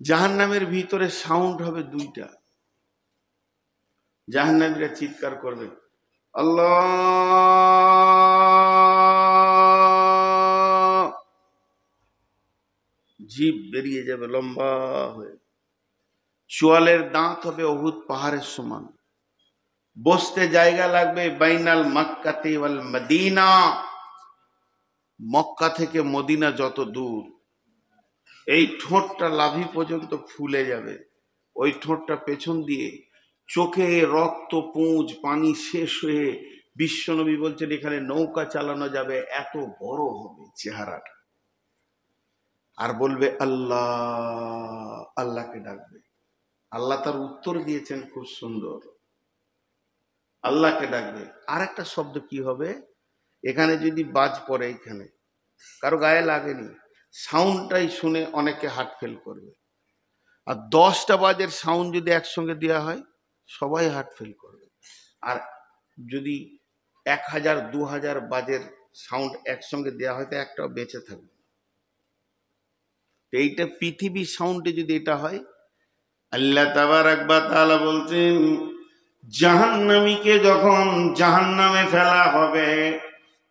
জাহান্নামের ভিতরে সাউন্ড হবে দুইটা। জাহান্নামীরা চিৎকার করবে, আল্লাহ। জিভ বেরিয়ে যাবে লম্বা হয়ে, চোয়ালের দাঁত হবে উহুদ পাহাড়ের সমান, বসতে জায়গা লাগবে বাইনাল মক্কাতি ওয়াল মদিনা, মক্কা থেকে মদিনা যত দূর, এই ঠোঁটটা লাভি পর্যন্ত ফুলে যাবে। ওই ঠোঁটটা পেছন দিয়ে চোখে রক্ত, পুঁজ, পানি শেষ হয়ে বিশ্বনবী বলছেন এখানে নৌকা চালানো যাবে, এত বড় হবে চেহারাটা। আর বলবে আল্লাহ, আল্লাহকে ডাকবে। আল্লাহ তার উত্তর দিয়েছেন খুব সুন্দর, আল্লাহকে ডাকবে। আর একটা শব্দ কি হবে, এখানে যদি বাজ পড়ে, এখানে কারো গায়ে লাগেনি, সাউন্ডটাই শুনে অনেকে হার্ট ফেল করবে। আর 10টা বাজের সাউন্ড যদি একসঙ্গে দেওয়া হয়, সবাই হার্ট ফেল করবে। আর যদি 1000 2000 বাজের সাউন্ড একসঙ্গে দেওয়া হয়, তো একটাও বেঁচে থাকবে। এইটা পৃথিবীর সাউন্ডে যদি এটা হয়, আল্লাহ তাবারক ওয়া তাআলা বলছেন, জাহান্নামীকে যখন জাহান্নামে ফেলা হবে,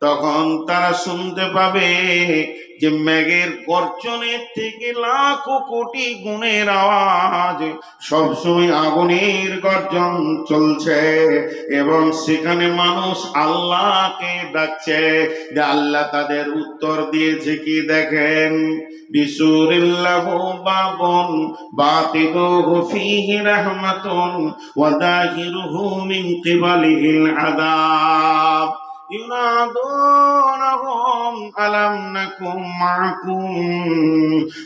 তখন তারা শুনতে পাবে যে মেঘের গর্জনের থেকে লাখো কোটি গুণের আওয়াজ, সবসময় আগুনের গর্জন চলছে, এবং সেখানে মানুষ আল্লাহকে ডাকছে। যে আল্লাহ তাদের উত্তর দিয়েছে কি দেখেন, বিসুরিল্লাহু বাবুন বাতিনুহু ফীহি রাহমাতুন ওয়া যাহিরুহু মিন কিবালিহিল আযাব ينادونهم ألم نكن معكم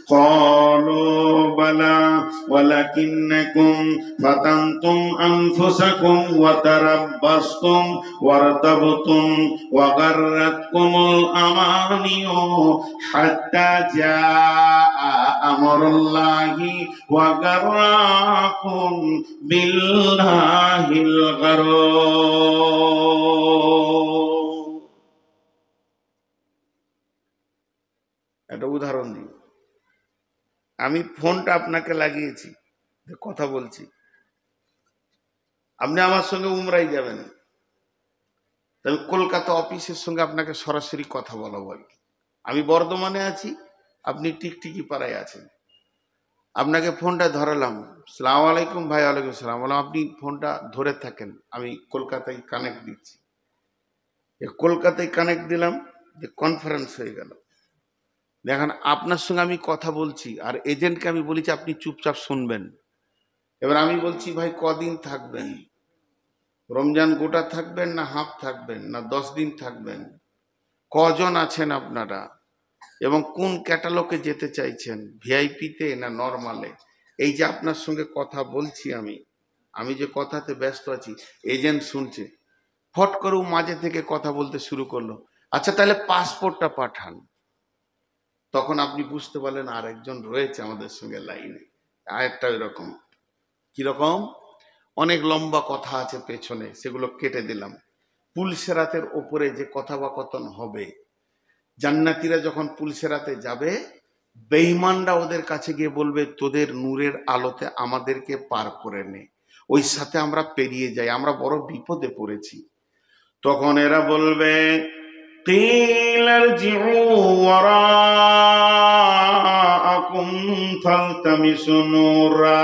قالوا بلى ولكنكم فتنتم أنفسكم وتربصتم وارتبتم وغرتكم الأماني حتى جاء أمر الله وغركم بالله الغرور। একটা উদাহরণ দিই, আমি ফোনটা আপনাকে লাগিয়েছি, কথা বলছি, আপনি আমার সঙ্গে উমরাই যাবেন, তবে কলকাতা অফিসের সঙ্গে আপনাকে সরাসরি কথা বলাবো আর কি। আমি বর্ধমানে আছি, আপনি টিকটিকি পাড়ায় আছেন, আপনাকে ফোনটা ধরালাম, সালাম আলাইকুম ভাই। ওয়ালাইকুম সালাম। বললাম আপনি ফোনটা ধরে থাকেন, আমি কলকাতায় কানেক্ট দিচ্ছি। কলকাতায় কানেক্ট দিলাম, যে কনফারেন্স হয়ে গেল। দেখেন আপনার সঙ্গে আমি কথা বলছি আর এজেন্টকে আমি বলেছি আপনি চুপচাপ শুনবেন। এবার আমি বলছি ভাই কদিন থাকবেন, রমজান গোটা থাকবেন না হাফ থাকবেন না 10 দিন থাকবেন, কজন আছেন আপনারা এবং কোন ক্যাটালগে যেতে চাইছেন, ভিআইপিতে না নর্মালে। এই যে আপনার সঙ্গে কথা বলছি আমি যে কথাতে ব্যস্ত আছি, এজেন্ট শুনছে। ফট করে ও মাঝে থেকে কথা বলতে শুরু করলো, আচ্ছা তাহলে পাসপোর্টটা পাঠান। তখন আপনি বুঝতে পারলেন আর একজন রয়েছে আমাদের সঙ্গে লাইনে। আরেকটা এরকম, কিরকম, অনেক লম্বা কথা আছে পেছনে, সেগুলো কেটে দিলাম। পুলসেরাতের ওপরে যে কথোপকথন হবে, জান্নাতীরা যখন পুলসেরাতে যাবে, বেঈমানরা ওদের কাছে গিয়ে বলবে তোদের নূরের আলোতে আমাদেরকে পার করে নে, ওই সাথে আমরা পেরিয়ে যাই, আমরা বড় বিপদে পড়েছি। তখন এরা বলবে قيل ارجعوا وراءكم فالتمسوا نورا,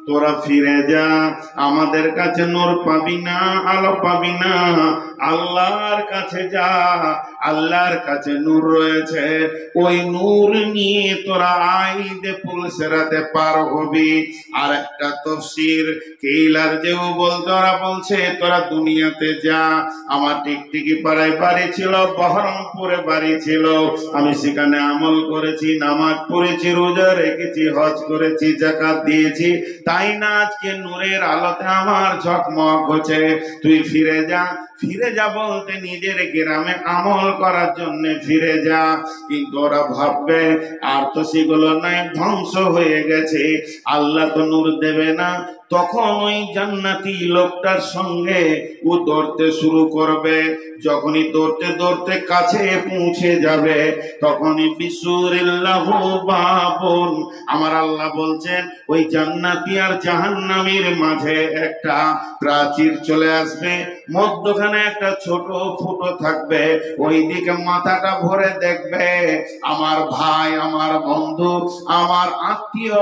তোরা ফিরে যা, আমাদের কাছে নূর পাবি না, আলো পাবি না, আল্লাহর কাছে যা, আল্লাহর কাছে নূর রয়েছে, ওই নূর নিয়ে তোরা আইদে পুলসেরাতে পার হবি। আর একটা তাফসীর কেইলার যেও বলতে, ওরা বলছে তোরা দুনিয়াতে যা, আমার টিকটিকি পাড়ায় বাড়ি ছিল, বহরমপুরে বাড়ি ছিল, আমি সেখানে আমল করেছি, নামাজ পড়েছি, রোজা রেখেছি, হজ করেছি, যাকাত দিয়েছি, তাই না আজকে নূরের আলোতে আমার ঝকমক হচ্ছে। তুই ফিরে যা, ফিরে যা বলতে নিজের গ্রামে আমল করার জন্য ফিরে যা। কিন্তু ওরা ভাববে আর তো সেগুলো নাই, ধ্বংস হয়ে গেছে, আল্লাহ তো নূর দেবে না। তখন ওই জান্নাতি লোকটার সঙ্গে ও দৌড়তে শুরু করবে। যখনই দৌড়তে দৌড়তে কাছে পৌঁছে যাবে, তখনই বিসুরিল্লাহু বাবুন, আমার আল্লাহ বলছেন ওই জান্নাতি আর জাহান্নামীর মাঝে একটা প্রাচীর চলে আসবে, মধ্যখানে একটা ছোট ফুটো থাকবে, ওই দিকে মাথাটা ভরে দেখবে আমার ভাই, আমার বন্ধু, আমার আত্মীয়,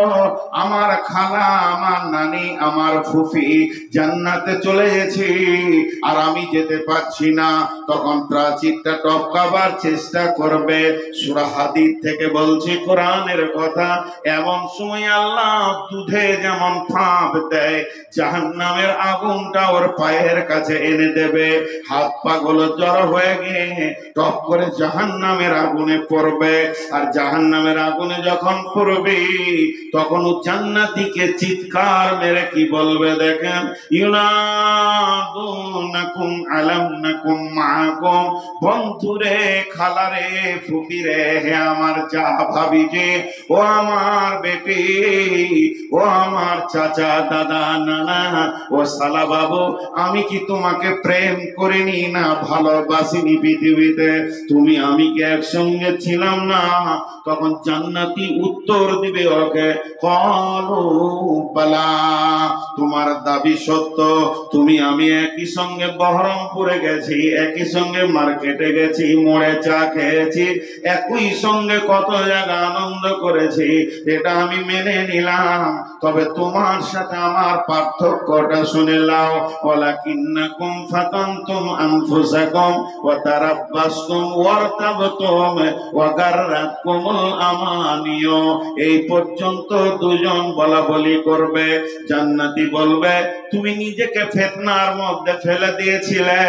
আমার খালা, আমার নানি, আমার ফুফি জান্নাতে চলে গেছি আর আমি যেতে পারছি না। তখন প্রাচীরটা টপকাবার চেষ্টা করবে। সূরা হাদীদ থেকে বলছি, কোরআনের কথা। এমন সময় আল্লাহ দুধে যেমন ফাঁপ দেয়, জাহান্নামের আগুনটা ওর পায়ের কাছে এনে দেবে, হাত পা গুলো জড়ো হয়ে গিয়ে টপ করে জাহান্নামের আগুনে পড়বে। আর জাহান্নামের আগুনে যখন পড়বে, তখন ও জান্নাতীকে চিৎকার মেরে কি বলবে দেখেন, ইউনাদুনাকুম আলাম নাকুম মাআকুম, বন্ধুরে, খালারে, ফুফিরে, হে আমার যা ভাবি যে, ও আমার বেটি, ও আমার চাচা, দাদা, নানা, ও শালা বাবু, আমি কি তোমাকে প্রেম করিনি না ভালোবাসিনি পৃথিবীতে? তুমি আমি কি একসঙ্গে ছিলাম না? তখন জান্নাতি উত্তর দিবে ওকে, ক্বালু বালা, তোমার দাবি সত্য, তুমি আমি একই সঙ্গে বহরমপুরে গেছি, একই সঙ্গে মার্কেটে গেছি, মোড়ে চা খেয়েছি, একই সঙ্গে কত জায়গা আনন্দ করেছি, এটা আমি মেনে নিলাম। তবে তোমার সাথে আমার পার্থক্যটা শুনে নাও, ওয়ালাকিন্নাকুম ফাতানতুম আনফুসাকুম ওয়া তারাব্বাসতুম ওয়ারতাবতুম ওয়া গাররাতকুমুল আমানিয়ু। এই পর্যন্ত দুজন বলা বলি করবে। জান্নাতি বলবে, তুমি নিজেকে ফিতনার মধ্যে ফেলে দিয়েছিলে,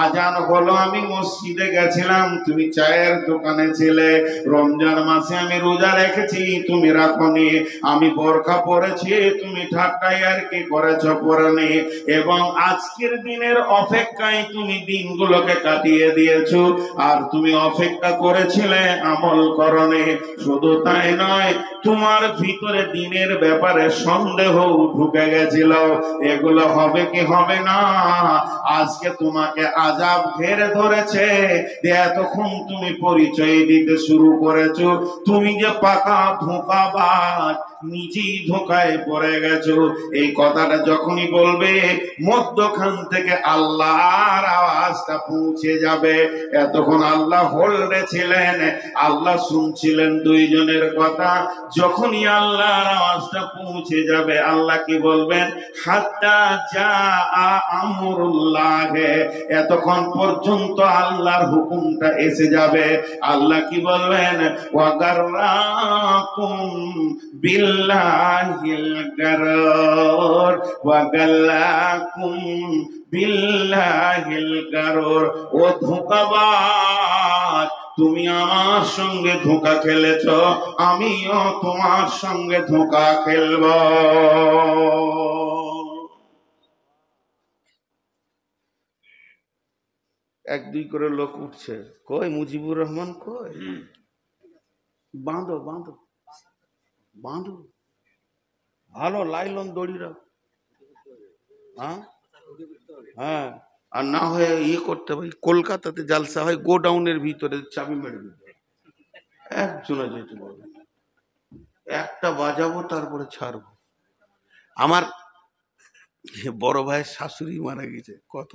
আজান হলো আমি মসজিদে গেছিলাম, তুমি চায়ের দোকানে ছিলে, রমজান মাসে আমি রোজা রেখেছি, তুমি রাখনি, আমি বোরকা পরেছি, তুমি ঠাট্টাই আর কি করেছো, পরনি, এবং আজকের দিনের অপেক্ষায় তুমি দিনগুলোকে কাটিয়ে দিয়েছো, আর তুমি অপেক্ষা করেছিলে, আমল করনি। শুধু তাই নয়, তোমার ভিতরে দিনের ব্যাপারে সন্দেহ ঢুকে গেছিল, এগুলো হবে কি হবে না। আজকে তোমাকে আযাব ঘিরে ধরেছে, এতক্ষণ তুমি পরিচয় দিতে শুরু করেছো তুমি যে পাকা ধোঁকাবাজ, নিজেই ধোকায় পড়ে গেছো। এই কথাটা যখনই বলবে মধ্যখান থেকে আল্লাহর আওয়াজটা পৌঁছে যাবে। এতক্ষণ আল্লাহ হোল্ডে ছিলেন, আল্লাহ শুনছিলেন দুইজনের কথা। যখনই আল্লাহর আওয়াজটা পৌঁছে যাবে আল্লাহ কি বলবেন? হাত্তা যা আমরুল্লাহ, এতক্ষণ পর্যন্ত আল্লাহর হুকুমটা এসে যাবে। আল্লাহ কি বলবেন? ওয়াগাররাকুম বিল্লাহিল গারর, ওয়াগাল্লাকুম বিল্লাহিল গারর। ও ধোঁকাবাজ, তুমি আমার সঙ্গে ধোঁকা খেলেছ, আমিও তোমার সঙ্গে ধোঁকা খেলব। এক দুই করে লোক উঠছে, কই মুজিবুর রহমান কই? বাঁধো বাঁধো বাঁধো, ভালো লাইলন দড়ি রাখ। হ্যাঁ হ্যাঁ, আর না হয় ইয়ে করতে হবে, কলকাতাতে জালসা হয় গোডাউনের ভিতরে চাবি মেরে দিতে, একজনে যেতে বলবে, একটা বাজাবো তারপরে ছাড়বো। আমার বড় ভাইয়ের শাশুড়ি মারা গেছে, কত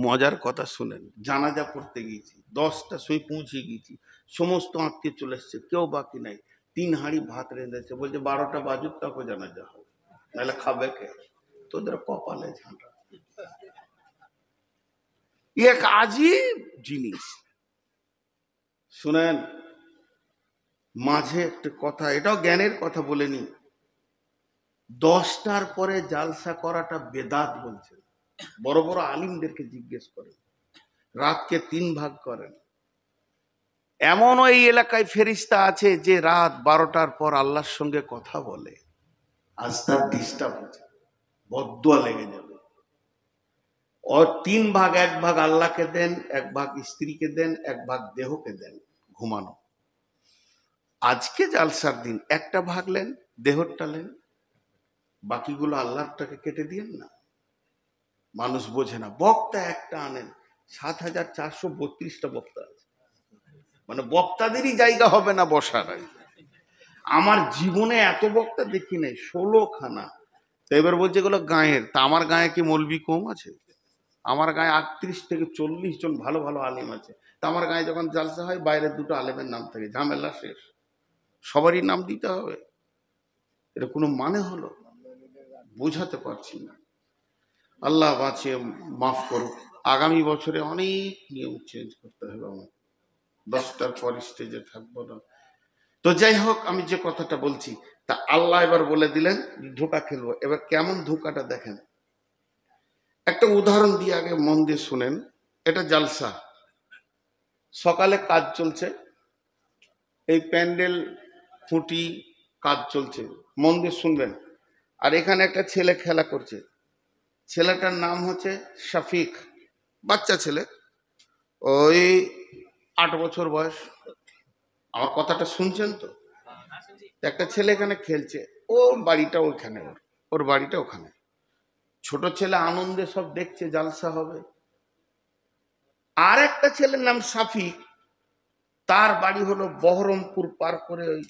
মজার কথা শুনেন। জানাজা পড়তে গিয়েছি, 10টার সময় পৌঁছে গিয়েছি, সমস্ত আত্মীয় চলে এসছে, কেউ বাকি নাই। 3 হাঁড়ি ভাত রেঁধেছে, বলছে 12টা বাজুক তাকে জানাজা হবে, নাহলে খাবে কে? তোদের কপালে ঝাঁটা। এক আজীব জিনিস। শুনেন, মাঝে একটা কথা, এটাও জ্ঞানের কথা বলে নি, 10টার পরে জালসা করাটা বেদাত বলছে। বড় বড় আলিমদেরকে জিজ্ঞেস করেন, রাতকে 3 ভাগ করেন। এমনও এই এলাকায় ফেরেশতা আছে যে রাত 12টার পর আল্লাহর সঙ্গে কথা বলে, আজ তার ডিস্টার্ব হচ্ছে, বদদুয়া লেগে যাবে। ও 3 ভাগ, 1 ভাগ আল্লাহকে দেন, 1 ভাগ স্ত্রীকে দেন, 1 ভাগ দেহকে দেন ঘুমানো। আজকে জালসার দিন একটা ভাগলেন, দেহরটা নেন, বাকিগুলো আল্লাহটাকে কেটে দিয়েন না। মানুষ বোঝে না, বক্তা একটা আনেন, 7432টা বক্তা আছে, মানে বক্তাদেরই জায়গা হবে না বসার। আমার জীবনে এত বক্তা দেখি নাই, 16খানা। তো এবার বলছে এগুলো গাঁয়ের, তা আমার গাঁয়ে কি মৌলবি কম আছে? আমার গাঁয়ে 38 থেকে 40 জন ভালো ভালো আলেম আছে। তা আমার গাঁয়ে যখন জালসা হয় বাইরে 2টো আলেমের নাম থাকে, ঝামেলা শেষ, সবারই নাম দিতে হবে? এটা কোনো মানে হলো? বোঝাতে পারছি না। আল্লাহ বাঁচিয়ে মাফ করুক। আগামী বছরে অনেক নিয়ম চেঞ্জ করতে হবে আমার, 10টার পর স্টেজে থাকবো না। তো যাই হোক, আমি যে কথাটা বলছি, তা আল্লাহ এবার বলে দিলেন ধোঁকা খেলবো। এবার কেমন ধোঁকাটা দেখেন, একটা উদাহরণ দিয়ে আগে মন দিয়ে শুনেন। এটা জালসা, সকালে কাজ চলছে, এই প্যান্ডেল খুঁটি কাজ চলছে, মন দিয়ে শুনবেন। আর এখানে একটা ছেলে খেলা করছে, ছেলেটার নাম হচ্ছে শফিক, বাচ্চা ছেলে, ওই 8 বছর বয়স। আমার কথাটা শুনছেন তো? একটা ছেলে এখানে খেলছে, ওর বাড়িটা ওইখানে, ওর বাড়িটা ওখানে। ছোট ছেলে আনন্দে সব দেখছে জালসা হবে। আর একটা ছেলের নাম সাফিক, তার বাড়ি হলো বহরমপুর পার করে ওই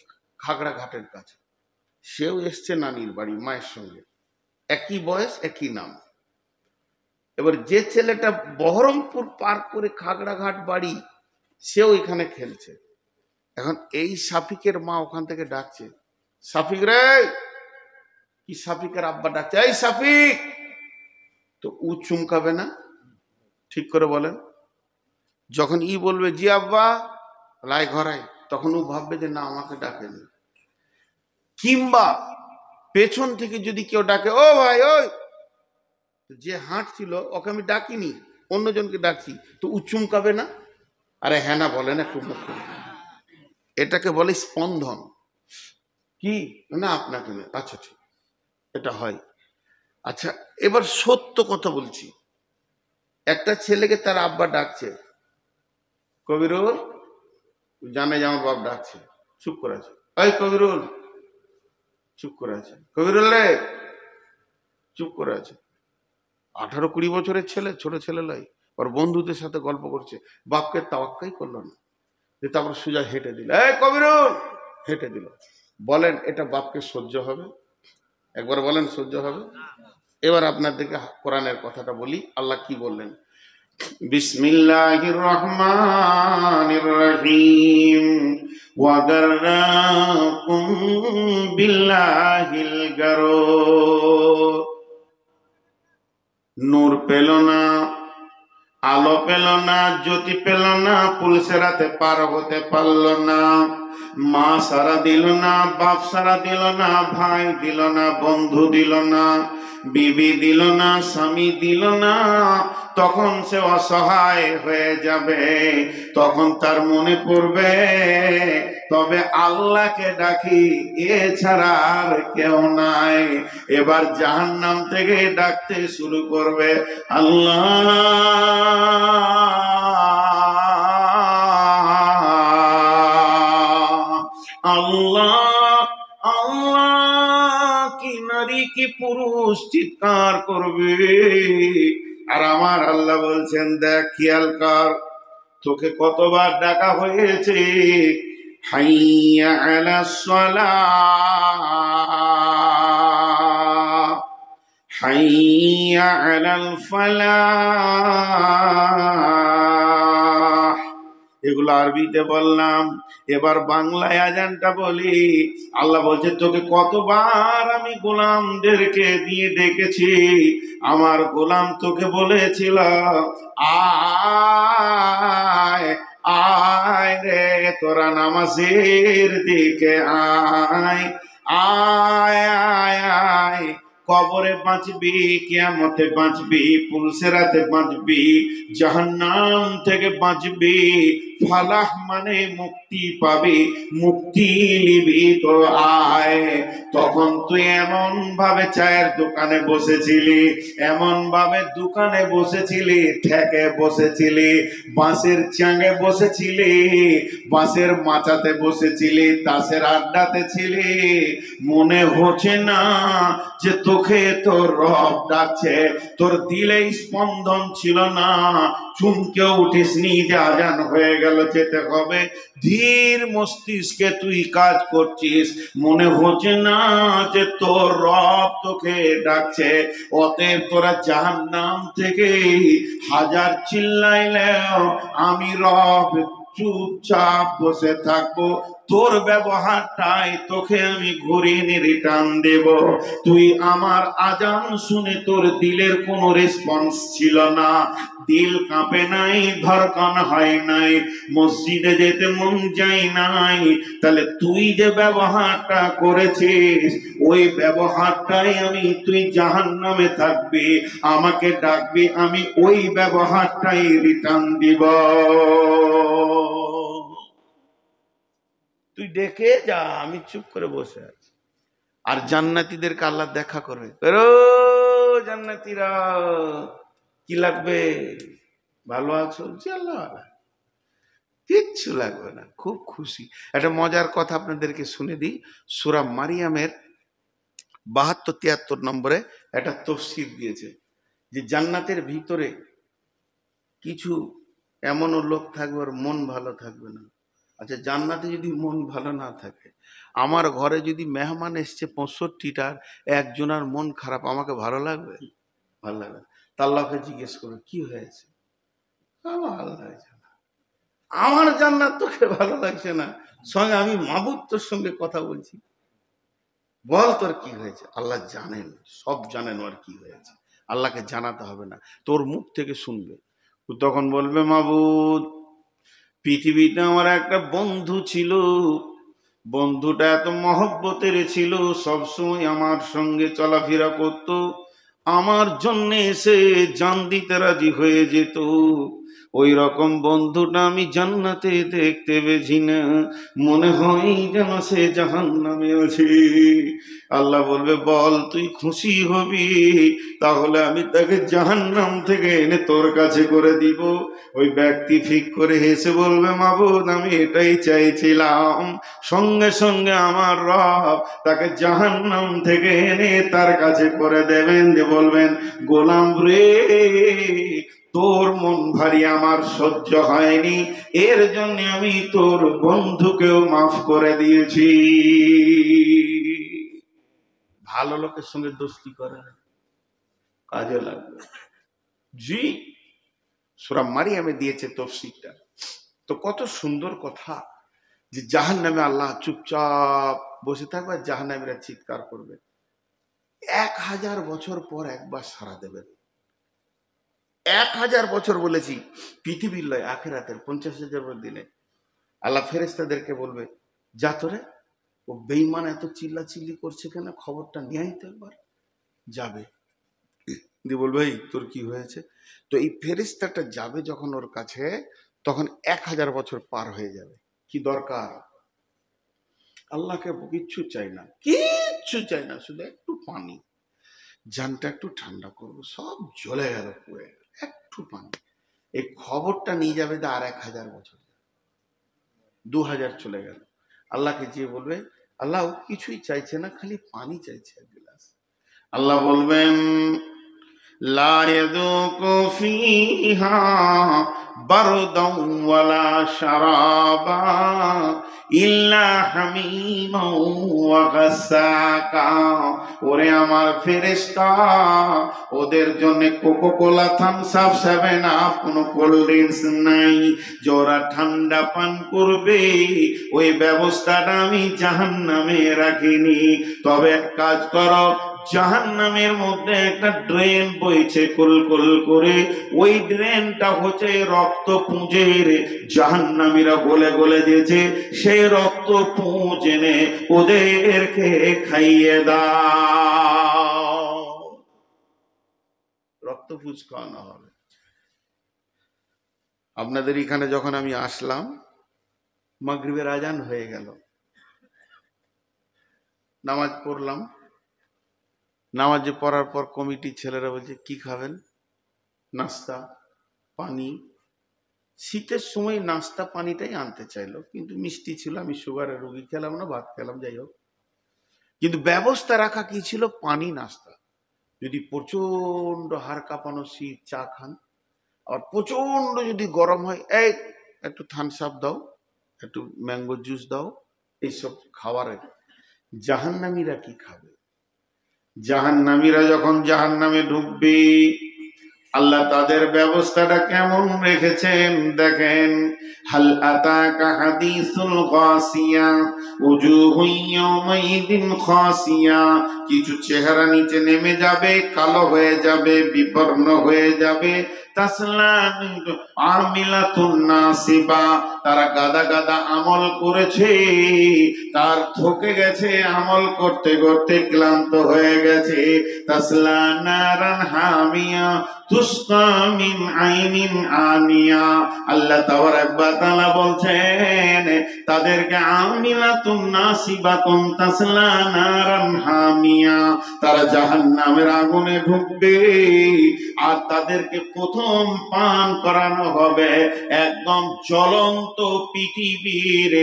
খাগড়া ঘাটের কাছে। সেও এসছে নানির বাড়ি মায়ের সঙ্গে, একই বয়স একই নাম। এবার যে ছেলেটা বহরমপুর পার করে খাগড়া ঘাট বাড়ি, সেও এখানে খেলছে। এখন এই সাফিকের মা ওখান থেকে ডাকছে, সাফিক রে, কি সাফিকের আব্বা ডাকছে, এই সাফিক। তো ও চুমকাবে না? ঠিক করে বলেন। যখন ই বলবে জি আব্বা, লাই ঘরাই, তখন ও ভাববে যে না, আমাকে ডাকেনি। কিংবা পেছন থেকে যদি কেউ ডাকে, ও ভাই ওই, যে হাঁটছিল ওকে আমি ডাকিনি, অন্যজনকে ডাকছি, তো ও চুমকাবে না? আরে হ্যাঁ না বলেন একটু মুখ খুলে। এটাকে বলে স্পন্দন। কি না আপনাকে না, আচ্ছা ঠিক, এটা হয়। আচ্ছা, এবার সত্য কথা বলছি। একটা ছেলেকে তার আব্বা ডাকছে, কবিরুল, জানে যে আমার বাপ ডাকছে, চুপ করে আছে। এই কবিরুল, চুপ করে আছে। কবিরুল রে, চুপ করে আছে। 18-20 বছরের ছেলে, ছোট ছেলে লাই, ওর বন্ধুদের সাথে গল্প করছে, বাপকে তাওয়াক্কাই করলো না, যে তারপর সোজা হেঁটে দিল, এই কবিরুল, হেঁটে দিল। বলেন এটা বাপকে সহ্য হবে? একবার বলেন সহ্য হবে? এবার আপনাদেরকে কোরআনের কথাটা বলি, আল্লাহ কি বললেন। বিসমিল্লাহির রহমানির রহিম ওয়া গাররাকুম বিল্লাহিল গারুর। নূর পেল না, আলো পেল না, জ্যোতি পেল না, পুলসেরাতে পার হতে পারল না, মা সারা দিল না, বাপ সারা দিল না, ভাই দিল না, বন্ধু দিল না, বিবি দিল না, স্বামী দিল না, তখন সে অসহায় হয়ে যাবে। তখন তার মনে পড়বে তবে আল্লাহকে ডাকি, এছাড়া আর কেউ নাই। এবার জাহান্নাম থেকে ডাকতে শুরু করবে, আল্লাহ আল্লাহ আল্লাহ। কি নারী কি পুরুষ চিৎকার করবে, আর আমার আল্লাহ বলছেন দেখ, খেয়াল কর, তোকে কতবার ডাকা হয়েছে। হাইয়া আলাস সালাহ, হাইয়া আলাল ফালাহ, এগুলো আরবিতে বললাম। এবার বাংলায় আজানটা বলি। আল্লাহ বলছে তোকে কতবার আমি গোলামদেরকে দিয়ে ডেকেছি, আমার গোলাম তোকে বলেছিল আয় আয় রে, তোরা নামাজের দিকে আয় আয় আয় আয়। কবরে বাঁচবি, কিয়ামতে বাঁচবি, পুলসেরাতে বাঁচবি, জাহান্নাম থেকে বাঁচবি, ফালাহ মানে মুক্তি পাবি, মুক্তি নিবি তো আয়। তখন তুই এমন ভাবে চায়ের দোকানে বসেছিলি, এমন ভাবে দোকানে বসেছিলি, ঠেকে বসেছিলি, বাঁশের চাঙে বসেছিলি, বাঁশের মাচাতে বসেছিলি, তাসের আড্ডাতে ছিলি, মনে হচ্ছে না যে তোকে তোর রব ডাকছে। তোর দিলে স্পন্দন ছিল না, চুমকে উঠিসনি যে আজান হয়ে গেল যেতে হবে। ধীর মস্তিষ্কে তুই কাজ করছিস, মনে হচ্ছে না যে তোর রব তোকে ডাকছে। অতএব তোরা জাহান্নাম থেকে হাজার চিল্লাইলেও আমি রব চুপচাপ বসে থাকবো, তোর ব্যবহারটাই তোকে আমি ঘুরিয়ে রিটার্ন দেব। তুই আমার আজান শুনে তোর দিলের কোনো রেসপন্স ছিল না, দিল কাঁপে নাই, ধড়কন হয় নাই, মসজিদে যেতে মন যায় নাই, তাহলে তুই যে ব্যবহারটা করেছিস ওই ব্যবহারটাই আমি, তুই জাহান্নামে থাকবি, আমাকে ডাকবি, আমি ওই ব্যবহারটাই রিটার্ন দিব। তুই ডেকে যা, আমি চুপ করে বসে আছি। আর জান্নাতীদেরকে আল্লাহ দেখা করবে, ও জান্নাতীরা কি লাগবে, ভালো আছো? জি আল্লাহ, কিচ্ছু লাগবে না, খুব খুশি। একটা মজার কথা আপনাদেরকে শুনে দিই। সূরা মারিয়ামের 72-73 নম্বরে একটা তফসির দিয়েছে যে জান্নাতের ভিতরে কিছু এমনও লোক থাকবে ওর মন ভালো থাকবে না। আচ্ছা, জান্নাতে যদি মন ভালো না থাকে, আমার ঘরে যদি মেহমান এসছে 65টার, একজনের মন খারাপ, আমাকে ভালো লাগবে? ভালো লাগবে না। তা আল্লাহকে জিজ্ঞেস করবে কি হয়েছে, আল্লাহ জানে। আমার জান্নাত তোকে ভালো লাগছে না, সঙ্গে আমি মাবুদ তোর সঙ্গে কথা বলছি, বল তোর কি হয়েছে। আল্লাহ জানেন, সব জানেন ওর কি হয়েছে, আল্লাহকে জানাতে হবে না, তোর মুখ থেকে শুনবে। ও তখন বলবে মাবুদ, পৃথিবীতে আমার একটা বন্ধু ছিল, বন্ধুটা এত মহব্বতের ছিল, সবসময় আমার সঙ্গে চলাফেরা করত, আমার জন্য এসে জান দিতে রাজি হয়ে যেত, ওই রকম বন্ধুটা আমি জান্নাতে দেখতে পেয়েছি না, মনে হয় যেন সে জাহান্নামে আছে। আল্লাহ বলবে বল তুই খুশি হবি, তাহলে আমি তাকে জাহান্নাম থেকে এনে তোর কাছে করে দিব। ওই ব্যক্তি ফিক করে হেসে বলবে মাবুদ আমি এটাই চাইছিলাম। সঙ্গে সঙ্গে আমার রব তাকে জাহান্নাম থেকে এনে তার কাছে করে দেবেন, যে বলবেন গোলাম রে, তোর মন ভারী আমার সহ্য হয়নি, এর জন্য আমি তোর বন্ধুকেও মাফ করে দিয়েছি। ভালো লোকের সঙ্গে দোস্তি করে না, কাজে লাগবে। জি, সূরা মারিয়ামে দিয়েছে তফসিরটা। তো কত সুন্দর কথা যে জাহান্নামে আল্লাহ চুপচাপ বসে থাকবে, জাহান্নামীরা চিৎকার করবে। 1000 বছর পর একবার সাড়া দেবেন। 1000 বছর বলেছি, পৃথিবীর লয়, আখেরাতের 50,000 দিনে আল্লাহ ফেরেশতাদেরকে বলবে, যা তোরে ও বেঈমান এত চিল্লাচিল্লি করছে কেন, খবরটা নিয়ে আইতে একবার। যাবে, দিয়ে বলবে, এই তোর কি হয়েছে? তো এই ফেরেশতাটা যাবে যখন ওর কাছে, তখন 1000 বছর পার হয়ে যাবে। কি দরকার? আল্লাহকে কিচ্ছু চাই না, কিচ্ছু চাই না, শুধু একটু পানি, জানটা একটু ঠান্ডা করবো, সব জ্বলে গেল, পুড়ে গেল, একটু পানি। এই খবরটা নিয়ে যাবে, আর 1000 বছর, 2000 চলে গেল। আল্লাহকে যে বলবে, আল্লাহ ও কিছুই চাইছে না, খালি পানি চাইছে এক গ্লাস। আল্লাহ বলবেন, লা ইয়াযুকু ফীহা বারদাও ওয়ালা শারাবা ইল্লা হামীমাও ওয়া গাসসাকা। ওরে আমার ফেরেশতা, ওদের জন্য কোকা-কোলা, থামস আপ, 7 আপ, কোনো কোল্ড ড্রিঙ্কস নাই যে ওরা ঠান্ডা পান করবে। ওই ব্যবস্থাটা আমি জাহান্নামে রাখিনি। তবে এক কাজ করো, জাহান্নামের মধ্যে একটা ড্রেন বইছে কুলকুল করে, ওই ড্রেনটা হচ্ছে রক্ত পুঁজের। জাহান্নামীরা গলে গলে দিয়েছে, সেই রক্ত পুঁজ এনে ওদেরকে খাইয়ে দাও। রক্ত পুঁজ খাওয়ানো হবে। আপনাদের এখানে যখন আমি আসলাম, মাগরিবের আজান হয়ে গেল, নামাজ পড়লাম। নামাজে পড়ার পর কমিটির ছেলেরা বলছে, কি খাবেন? নাস্তা, পানি। শীতের সময় নাস্তা পানিটাই আনতে চাইলো, কিন্তু মিষ্টি ছিল, আমি সুগারের রোগী, খেলাম না, ভাত খেলাম, যাই হোক। কিন্তু ব্যবস্থা রাখা কি ছিল? পানি, নাস্তা। যদি প্রচন্ড হাড় কাঁপানো শীত, চা খান। আর প্রচন্ড যদি গরম হয়, এই একটু থামস আপ দাও, একটু ম্যাঙ্গো জুস দাও, এইসব খাবারে। জাহান্নামীরা কি খাবে? জাহান্নামীরা যখন জাহান্নামে ঢুকবে, আল্লাহ তাদের ব্যবস্থাটা কেমন রেখেছেন দেখেন। হাল আতাকা হাদিসুল গাসিয়া উজুহু ইয়াওমাইদিন খাসিয়া। কিছু চেহারা নিচে নেমে যাবে, কালো হয়ে যাবে, বিবর্ণ হয়ে যাবে। তাসলা আমিলাতুন নাসিবা। তারা গাদা গাদা আমল করেছে, তার থকে গেছে, আমল করতে করতে ক্লান্ত হয়ে গেছে। তাসলা নারান হামিয়া তুসকা মিন আইনিন আনিয়া। আল্লাহ তাবারাক ওয়া তাআলা বলছেন, তাদেরকে আমিলাতুন নাসিবাতুন তাসলা নারান হামিয়া। তারা জাহান্নামের আগুনে ঢুকবে, আর তাদেরকে প্রথম পান করানো হবে একদম জ্বলন্ত পৃথিবীর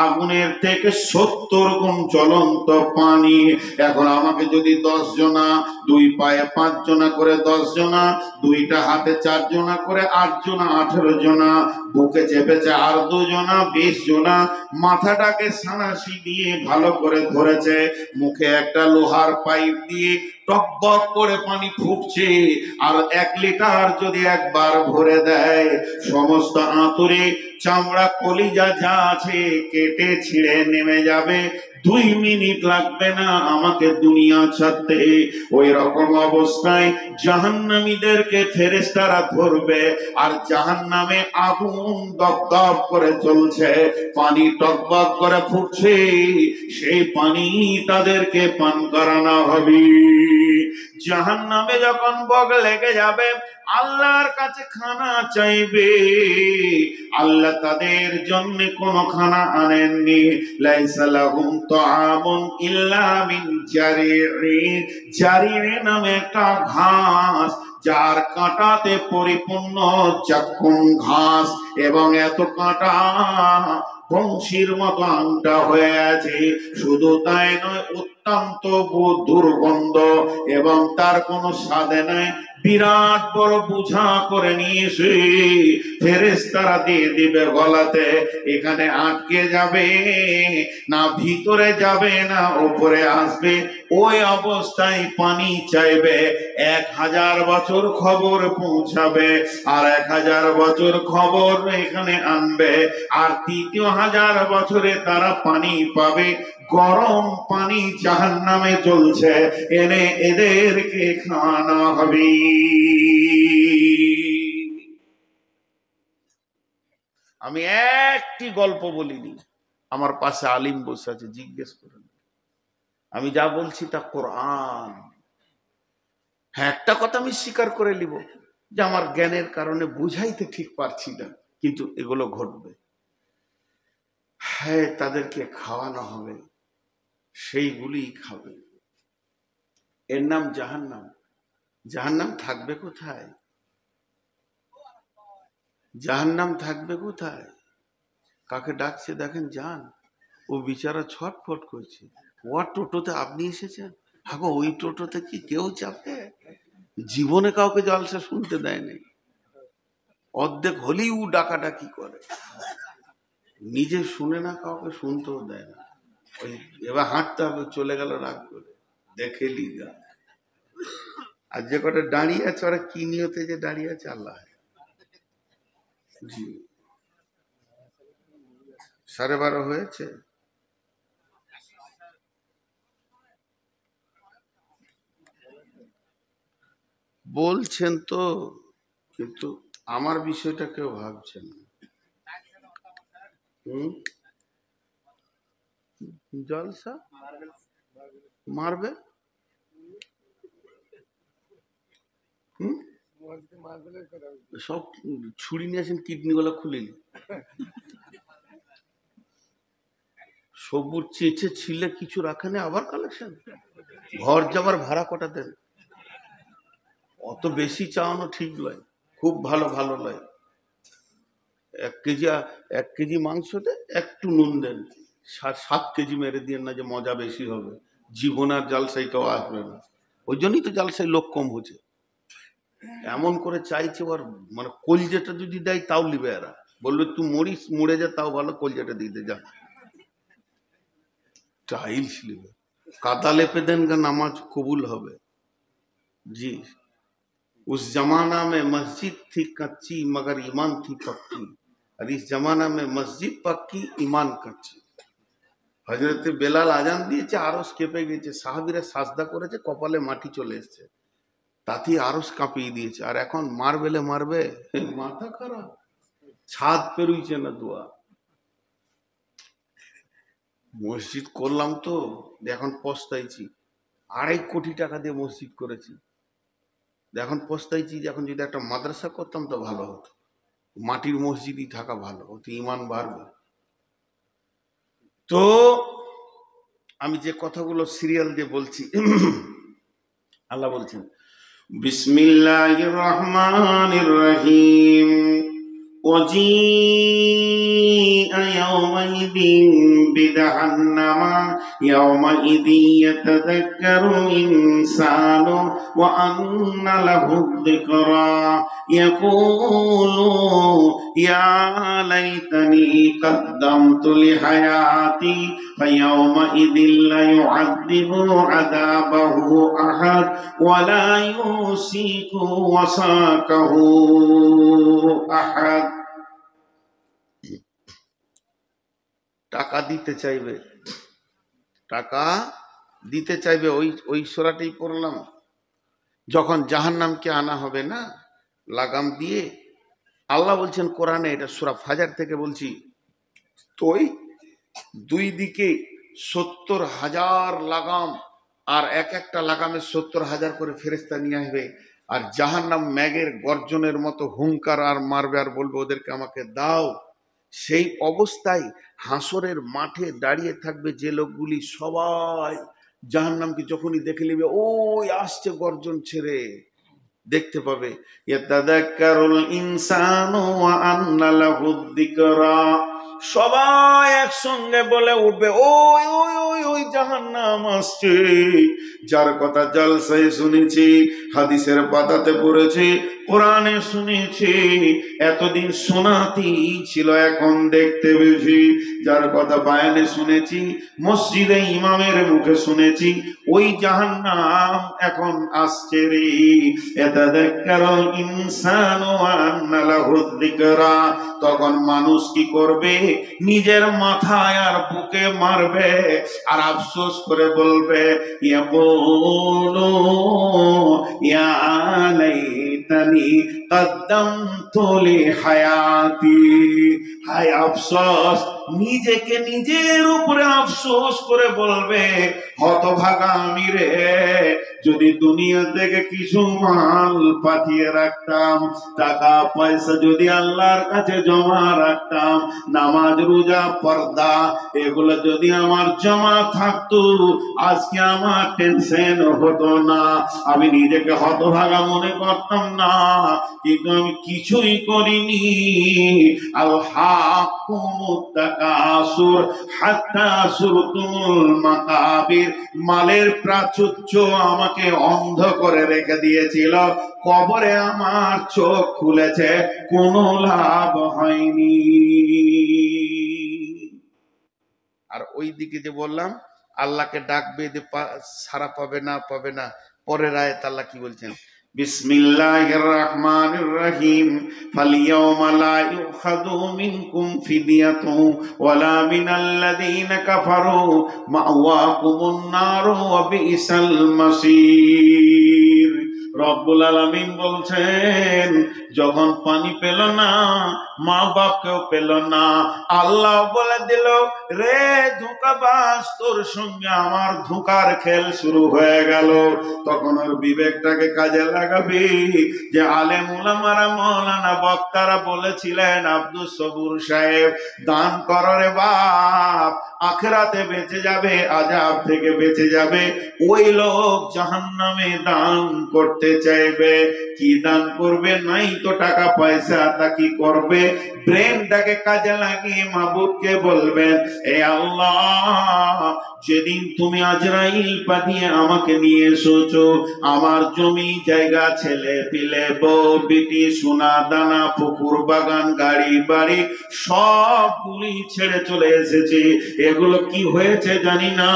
আগুনের থেকে 70 গুণ জ্বলন্ত পানি। এখন আমাকে যদি 10 জনা, 2 পায়ে 5 জনা করে 10 জনা, 2টা হাতে 4 জনা করে 8 জনা, 18 জনা, বুকে চেপেছে আর 2 জনা, 20 জনা, মাথাটাকে সানাসি দিয়ে ভালো করে ধরেছে, মুখে একটা লোহার পাইপ দিয়ে টকবক করে পানি ফুটছে। আর 1 লিটার যদি একবার ভরে দেয়, সমস্ত আঁতুড়ে চামড়া কলিজা যা আছে কেটে ছিঁড়ে নেমে যাবে। 2 মিনিট লাগবে না আমাকে দুনিয়া ছাড়তে। ওই রকম অবস্থায় জাহান্নামীদেরকে ফেরেশতারা ধরবে, আর জাহান্নামে আগুন দপদপ করে জ্বলছে, পানি টকবক করে ফুটছে, সেই পানি তাদেরকে পান করানো হবে। জাহান্নামে যখন বগ লেগে যাবে, আল্লাহর কাছে খানা চাইবে। আল্লাহ তাদের জন্য কোন খানা আনেননি। লাইসা লাহুম তাআমুন ইল্লা মিন জারি'in। জারি' নামে একটা ঘাস, যার কাঁটাতে পরিপূর্ণ জাক্কুম ঘাস, এবং এত কাঁটা বংশীর মতো আংটা হয়ে আছে। শুধু তাই নয়, অত্যন্ত দুর্গন্ধ, এবং তার কোনো স্বাদে নাই। বিরাট বড় বোঝা করে নিয়ে এসে ফেরেশতারা দিয়ে দিবে গলাতে, এখানে আটকে যাবে না, ভিতরে যাবে না উপরে আসবে, ওই অবস্থায় পানি চাইবে। 1000 বছর খবর পৌঁছাবে, আর 1000 বছর খবর এখানে আনবে, আর 3,000 বছরে তারা পানি পাবে। গরম পানি জাহান্নামে চলছে, এনে এদেরকে খাওয়ানো হবে। আমি একটি গল্প বলিনি, আমার পাশে আলিম বসে আছে, জিজ্ঞেস করেন। আমি যা বলছি তা কোরআন। হ্যাঁ, একটা কথা আমি স্বীকার করে নিব যে আমার জ্ঞানের কারণে বুঝাইতে ঠিক পারছি না, কিন্তু এগুলো ঘটবে। হ্যাঁ, তাদেরকে খাওয়ানো হবে, সেইগুলি খাবে। এর নাম জাহান্নাম। জাহান্নাম থাকবে কোথায়? জাহান্নাম থাকবে কোথায়? কাকে ডাকছে দেখেন, যান। ও বিচারা ছটফট করছে। ও টোটোতে আপনি এসেছেন? হাগো, ওই টোটোতে কি কেউ চাপে? জীবনে কাউকে জলসা শুনতে দেয়নি। অর্ধেক হলেই ও ডাকাডাকি করে, নিজে শুনে না, কাউকে শুনতেও দেয় না। ওই এবার হাঁটতে হবে, চলে গেল রাগ করে, দেখে লিগা। আর যে কটা দাঁড়িয়ে আছে, ওরা কি নিয়তে যে দাঁড়িয়ে আছে আল্লাহ। জি, 12:30 হয়েছে। বলছেন তো, কিন্তু আমার বিষয়টা কেউ ভাবছেন না। হুম, জলসা মারবে। হুম, সব ছুরি নিয়ে আসেন, কিডনি গুলো খুলে নি। সবুজ চেঁচে ছিলে কিছু রাখেনি, আবার কালেকশন। ঘর যাবার ভাড়া কটা দেন? অত বেশি চাওয়ানো ঠিক নয়, খুব ভালো ভালো নয়। 1 কেজি মাংসতে একটু নুন দেন, 7 কেজি মেরে দিয়ে না যে মজা বেশি হবে। জীবন আর জালসাই কেউ আসবে না। ওই জন্যই তো জালসাই লোক কম হচ্ছে। এমন করে চাইছে, ওর মানে কলজেটা যদি দেয় তাও লিবে এরা, বলবে তুই মরিস, মরে যা, তাও ভালো, কলজেটা দিতে যা। টাইলস লিবে, কাদা লেপে দেন গা, নামাজ কবুল হবে। জি, उस जमाना में मस्जिद थी कच्ची मगर ईमान थी पक्की, और इस जमाना में मस्जिद पक्की ईमान कच्ची। হযরতে বেলাল আজান দিয়েছে, আরশ কেঁপে গেছে, সাহাবীরা সাজদা করেছে, কপালে মাটি চলে এসেছে, তাতেই আরশ কাঁপিয়ে দিয়েছে। আর এখন মারবেলে মারবে, মাথা খারাপ, ছাদ পেরুইছে না দোয়া। মসজিদ করলাম তো, এখন পস্তাইছি। 2.5 কোটি টাকা দিয়ে মসজিদ করেছি, এখন পস্তাইছি যে এখন যদি একটা মাদ্রাসা করতাম তো ভালো হতো। মাটির মসজিদই থাকা ভালো, ওতে ইমান বাড়বে। তো আমি যে কথাগুলো সিরিয়াল দিয়ে বলছি, আল্লাহ বলছেন বিসমিল্লাহির রহমানির রহিম। وجيء يومئذ بجهنم يومئذ يتذكر الإنسان وأنى له الذكرى يقول يا ليتني قدمت لحياتي فيومئذ لا يعذب عذابه أحد ولا يوثق وثاقه أحد। টাকা দিতে চাইবে, টাকা দিতে চাইবে। ওই সূরাটাই পড়লাম, যখন জাহান্নামকে আনা হবে না লাগাম দিয়ে। আল্লাহ বলছেন কোরআনে, এটা সূরা ফাজার থেকে বলছি, তো ওই দুই দিকে 70,000 লাগাম, আর এক একটা লাগামে 70,000 করে ফেরেশতা নিয়ে আসবে। আর জাহান্নাম ম্যাগের গর্জনের মতো হুঙ্কার আর মারবে, আর বলবে ওদেরকে আমাকে দাও। সেই অবস্থায় হাসরের মাঠে দাঁড়িয়ে থাকবে যে লোকগুলি, সবাই জাহান্নামকে যখনই দেখে নেবে, ওই আসছে গর্জন ছেড়ে, দেখতে পাবে। ইয়াতাযাক্কারুল ইনসানু ওয়া আন্না লাহুদ যিকরা, সবাই একসঙ্গে বলে উঠবে, ওই ওই ওই ওই জাহান্নাম আসছে। যার কথা জালসায় শুনেছি, হাদিসের পাতাতে পড়েছি, কোরআনে শুনেছি, এতদিন শোনাতেই ছিল, এখন দেখতে বেশি। যার কথা বায়ানে শুনেছি, মসজিদে ইমামের মুখে শুনেছি, ওই জাহান্নাম এখন আসছে রে। ইয়াতাযাক্কারুল ইনসানু ওয়া আন্না লাহুয যিকরা। তখন মানুষ কি করবে? নিজের মাথায় আর বুকে মারবে, আর আফসোস করে বলবে, ইয়াকুলু ইয়া লাইতানি কদ্দামতু লি হায়াতি। হায় আফসোস, নিজেকে নিজের উপরে আফসোস করে বলবে, হতভাগা আমি রে, যদি দুনিয়া থেকে কিছু মাল পাঠিয়ে রাখতাম, টাকা পয়সা যদি আল্লাহর কাছে জমা রাখতাম, নামাজ রোজা পর্দা এগুলো যদি আমার জমা থাকতো, আজকে আমার টেনশন হতো না, আমি নিজেকে হতভাগা মনে করতাম না। কিন্তু আমি কিছুই করিনি। আল হাকুমুত তাকাসুর হাত্তা সুরতুমুল মাকাবির। মালের প্রাচুর্য আমাকে অন্ধ করে রেখে দিয়েছিল, কবরে আমার চোখ খুলেছে, কোনো লাভ হয়নি। আর ওই দিকে যে বললাম আল্লাহকে ডাকবে, যে সারা পাবে না পাবে না, পরের আয়াত আল্লাহ কি বলছেন? বিসমিল্লাহির রহমানির রহিম। ফালিয়াউমা লা ইউখাযু মিনকুম ফিদিয়াতুন ওয়ালা মিনাল্লাযীনা কাফারু মাওয়াকুমুন নার ওয়া বিসাল মাসীর। রব্বুল আলামিন বলছেন, যখন পানি পেল না, মা বাপকেও পেল না, আল্লাহ বলে দিল, রে ধোঁকাবাজ, তোর সঙ্গে আমার ধোঁকার খেল শুরু হয়ে গেল। তখন ওর বিবেকটাকে কাজে লাগাবি। যে আলেম উলামারা, মৌলানা বক্তারা বলেছিলেন, আব্দুস সবুর সাহেব, দান কর রে বাপ, আখিরাতে বেঁচে যাবে, আযাব থেকে বেঁচে যাবে। ওই লোক জাহান্নামে দান করতে চাইবে, কি দান করবে? নাই তো টাকা পয়সা, তা কি করবে? ব্রেনটাকে কাজে লাগিয়ে মাবুদকে বলবেন, এ আল্লাহ, যেদিন তুমি আজরাইল পাঠিয়ে আমাকে নিয়ে এসেছো, আমার জমি জায়গা, ছেলে পিলে, বউ বিটি, সোনা দানা, পুকুর বাগান, গাড়ি বাড়ি সবগুলি ছেড়ে চলে এসেছি। এগুলো কি হয়েছে জানি না,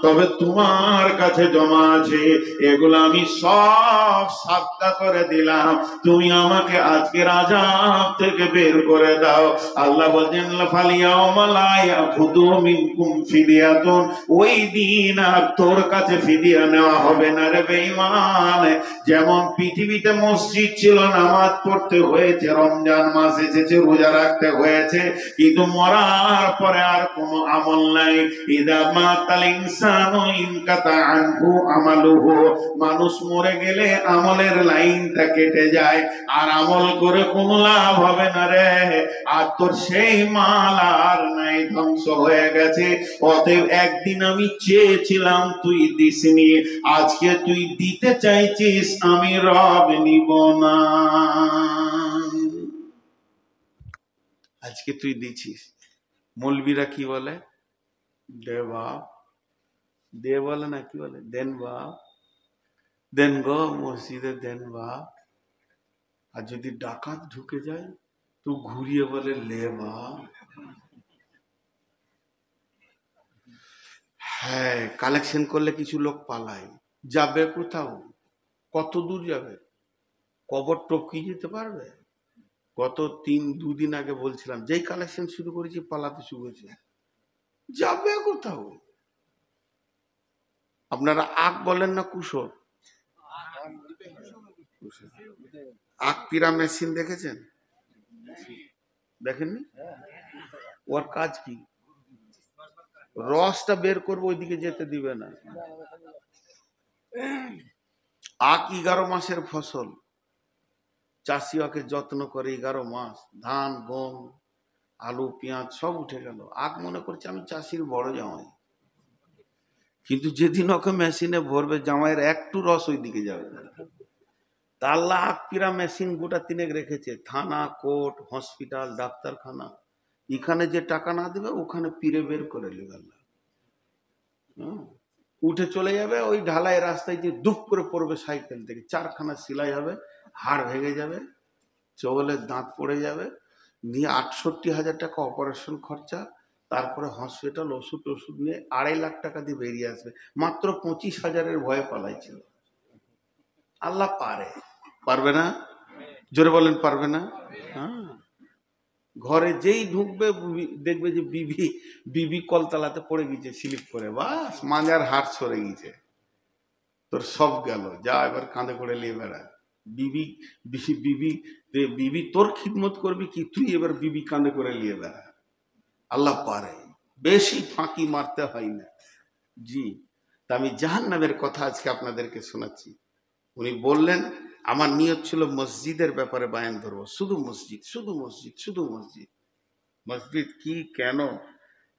তবে তোমার কাছে জমা আছে, এগুলো আমি সব সাবতা করে দিলাম, তুমি আমাকে আজকের আযাব থেকে বের করে দাও। আল্লাহ বলেন, ফালিয়াউমা লা ইয়াখুযু মিনকুম ফিদিয়াতুন। ওই দিন আর তোর কাছে ফিদিয়া নেওয়া হবে না রে বেঈমান। যেমন পৃথিবীতে মসজিদ ছিল, নামাজ পড়তে হয়েছে, রমজান মাস এসেছে, রোজা রাখতে হয়েছে, কিন্তু মরার পরে আর কোনো আমল নাই। ইদা মাতাল ইনসানু ইনকাতা আনহু আমালুহু। মানুষ মরে গেলে আমলের লাইনটা কেটে যায়, আর আমল করে কোনো লাভ হবে না রে। আর তোর সেই মাল আর নাই, ধ্বংস হয়ে গেছে। অতএব একদিন আমি চেয়েছিলাম, তুই দিসনি, আজকে তুই দিতে চাইছিস, আমি রব নিব না। আজকে তুই দিছিস। মৌলবীরা কি বলে? দে বাপ, দে বলে না, কি বলে? দেন বাপ, দেন গো, মসজিদে দেন বাপ। আর যদি ডাকাত ঢুকে যায় তো ঘুরিয়ে বলে লে বাপ। হ্যাঁ, কালেকশন করলে কিছু লোক পালায়, যাবে কোথাও? কত দূর যাবে? কবর টপকিয়ে যেতে পারবে? গত দুদিন আগে বলছিলাম, যেই কালেকশন শুরু করেছি পালাতে শুরু করেছে, যাবে কোথাও? আপনারা আখ বলেন না কুশর? আখ পিরা মেশিন দেখেছেন? দেখেননি? ওর কাজ কি? রসটা বের করবো, ওইদিকে যেতে দিবে না। আখ 11 মাসের ফসল, চাষি ওকে যত্ন করে 11 মাস, ধান গম আলু পেঁয়াজ সব উঠে গেল, আখ মনে করছে আমি চাষির বড় জামাই। কিন্তু যেদিন ওকে মেশিনে ভরবে, জামাইয়ের একটু রস ওই দিকে যাবে না। তা আল্লাহ আখ পিরা মেশিন গোটা 3 রেখেছে, থানা, কোর্ট, হসপিটাল, ডাক্তারখানা, এখানে যে টাকা না দেবে ওখানে পিড়ে বের করে নেবে আল্লাহ। হ্যাঁ, উঠে চলে যাবে ওই ঢালাই রাস্তায়, যে দুপ করে পড়বে সাইকেল থেকে, 4খানা সেলাই হবে, হাড় ভেঙে যাবে, চবলের দাঁত পড়ে যাবে, নিয়ে 68,000 টাকা অপারেশন খরচা, তারপরে হসপিটাল, ওষুধ ওষুধ নিয়ে 2.5 লাখ টাকা দিয়ে বেরিয়ে আসবে। মাত্র 25,000-এর ভয়ে পালাইছিল। আল্লাহ পারে, পারবে না? জোরে বলেন পারবে না? হ্যাঁ, ঘরে যেই ঢুকবে দেখবে যে বিবি বিবি কলতলাতে পড়ে গেছে স্লিপ করে, বাস মাজার হাড় সরে গেছে, তোর সব গেল, যা এবার কাঁধে করে নিয়ে বেড়া। বিবি বিবি বিবি তোর খিদমত করবি কি, তুই এবার বিবি কাঁধে করে নিয়ে বেড়া। আল্লাহ পারে, বেশি ফাঁকি মারতে হয় না। জি, তা আমি জাহান্নামের কথা আজকে আপনাদেরকে শোনাচ্ছি। উনি বললেন আমার নিয়ত ছিল মসজিদের ব্যাপারে বায়ান ধরবো, শুধু মসজিদ, শুধু মসজিদ, শুধু মসজিদ। মসজিদ কি, কেন,